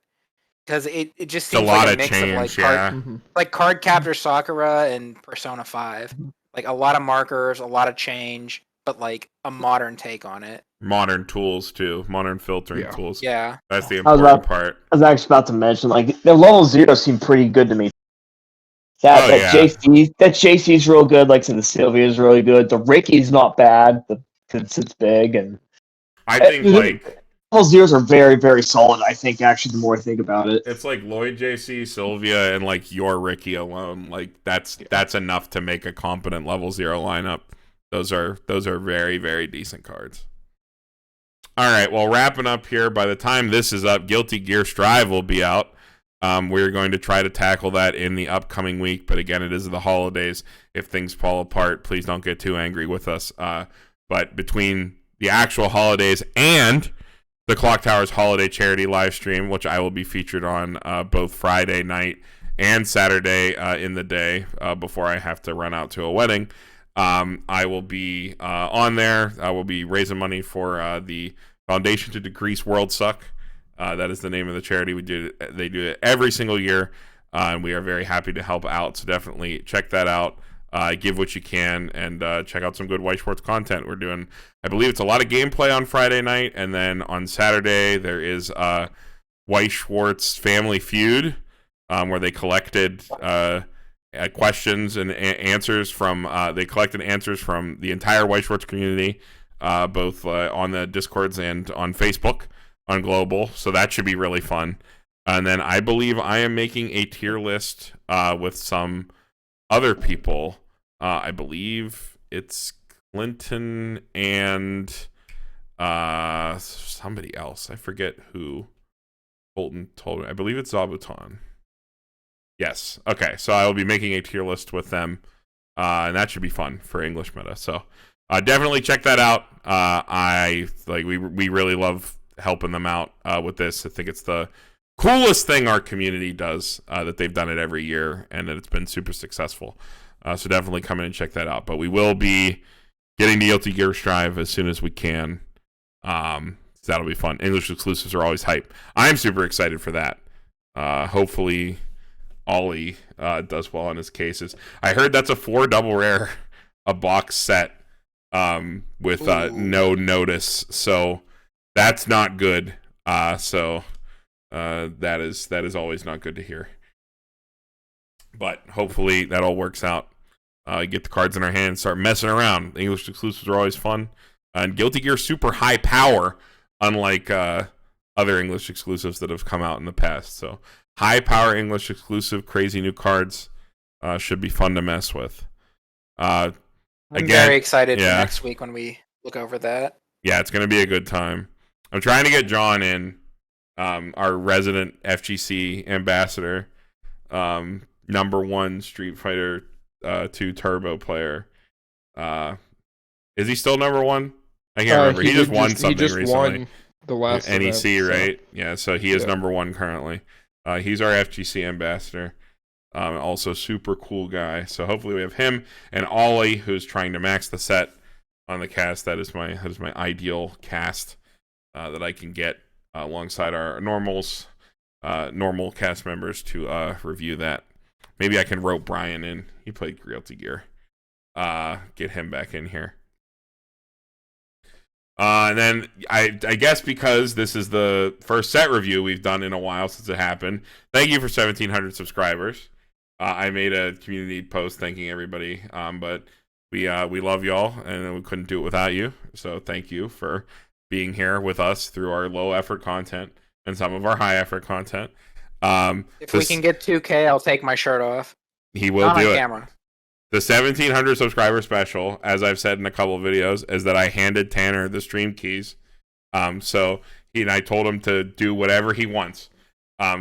Because it just seems like a mix of like card captor Sakura and Persona 5. Like a lot of markers, a lot of change, but like a modern take on it. Modern tools too, modern filtering tools. Yeah, that's the important part. I was actually about to mention like the level 0 seemed pretty good to me. That JC's real good. Like the Sylvia's really good. The Ricky's not bad. Because it's big, and I think like level 0s are very, very solid. I think actually, the more I think about it, it's like Lloyd, JC, Sylvia, and like your Ricky alone. Like that's enough to make a competent level 0 lineup. Those are very, very decent cards. All right, well, wrapping up here. By the time this is up, Guilty Gear Strive will be out. We're going to try to tackle that in the upcoming week, but again, it is the holidays. If things fall apart, please don't get too angry with us. But between the actual holidays and the Clock Tower's holiday charity live stream, which I will be featured on both Friday night and Saturday in the day before I have to run out to a wedding, I will be on there. I will be raising money for the Foundation to Decrease World Suck. That is the name of the charity. They do it every single year, and we are very happy to help out. So definitely check that out. Give what you can, and check out some good Weiss Schwarz content. We're doing, I believe it's a lot of gameplay on Friday night, and then on Saturday there is Weiss Schwarz Family Feud, where they collected questions and answers from they collected answers from the entire Weiss Schwarz community, both on the Discords and on Facebook on Global. So that should be really fun. And then I believe I am making a tier list with some other people. I believe it's Clinton and somebody else. I forget who. Colton told me. I believe it's Zabuton. Yes. Okay. So I will be making a tier list with them, and that should be fun for English meta. So definitely check that out. We really love helping them out with this. I think it's the coolest thing our community does, that they've done it every year, and that it's been super successful. So definitely come in and check that out. But we will be getting the Guilty Gear Strive as soon as we can. That'll be fun. English exclusives are always hype. I'm super excited for that. Hopefully Ollie does well on his cases. I heard that's a 4 double rare, a box set with no notice. So that's not good. So that is always not good to hear. But hopefully that all works out. Get the cards in our hands, start messing around. English exclusives are always fun. And Guilty Gear super high power, unlike other English exclusives that have come out in the past. So high power English exclusive, crazy new cards should be fun to mess with. I'm Again, very excited yeah. for next week when we look over that. Yeah, it's going to be a good time. I'm trying to get John in, our resident FGC ambassador, #1 Street Fighter 2 Turbo player. Is he still #1? I can't remember. He just won something recently. Won the last NEC, event, right? So. Yeah, so he is #1 currently. He's our FGC ambassador. Also super cool guy. So hopefully we have him and Ollie, who's trying to max the set on the cast. That is my ideal cast that I can get alongside our normal cast members to review that. Maybe I can rope Brian in. He played Guilty Gear. Get him back in here. And then I guess because this is the first set review we've done in a while since it happened. Thank you for 1,700 subscribers. I made a community post thanking everybody, but we love y'all and we couldn't do it without you. So thank you for being here with us through our low effort content and some of our high effort content. If we can get 2K, I'll take my shirt off. He will Not do on it. camera. The 1,700 subscriber special, as I've said in a couple of videos, is that I handed Tanner the stream keys. So I told him to do whatever he wants.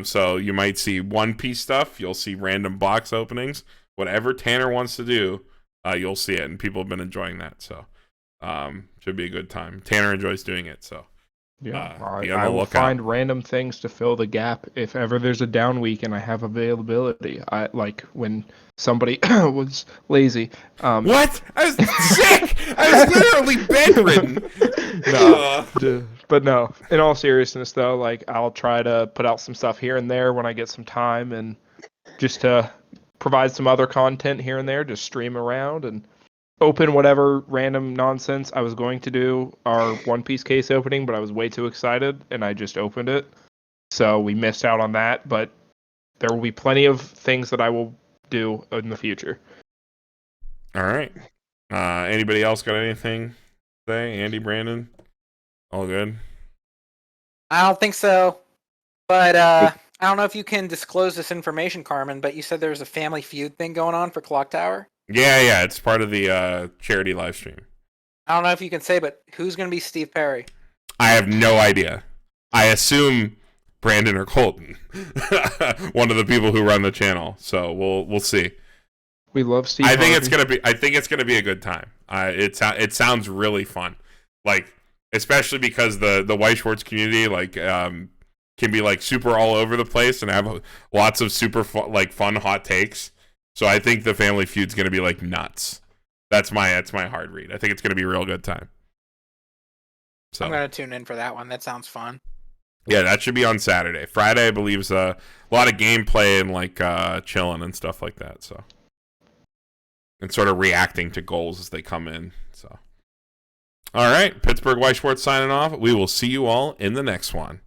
So you might see One Piece stuff. You'll see random box openings. Whatever Tanner wants to do, you'll see it. And people have been enjoying that. So should be a good time. Tanner enjoys doing it. So yeah, be on I the will lookout. find random things to fill the gap if ever there's a down week and I have availability. I like when somebody was lazy. What? I was sick. I was literally bedridden. But no. In all seriousness, though, like I'll try to put out some stuff here and there when I get some time, and just to provide some other content here and there, just stream around and open whatever random nonsense I was going to do. Our One Piece case opening, but I was way too excited and I just opened it, so we missed out on that. But there will be plenty of things that I will do in the future. All right. Anybody else got anything to say? Andy, Brandon? All good? I don't think so. But I don't know if you can disclose this information, Carmen, but you said there was a Family Feud thing going on for Clock Tower? Yeah, it's part of the charity live stream. I don't know if you can say, but who's going to be Steve Perry? I have no idea. I assume Brandon or Colton, one of the people who run the channel. So we'll see. We love Steve. I think Harvey. it's gonna be a good time. It sounds really fun. Like, especially because the Weiss Schwarz community can be like super all over the place and have lots of super fun hot takes. So I think the Family Feud's gonna be like nuts. That's my hard read. I think it's gonna be a real good time. So I'm gonna tune in for that one. That sounds fun. yeah, that should be on Saturday. Friday, I believe, is a lot of gameplay and chilling and stuff like that. So and sort of reacting to goals as they come in. So all right, Pittsburgh Weiss Schwarz signing off. We will see you all in the next one.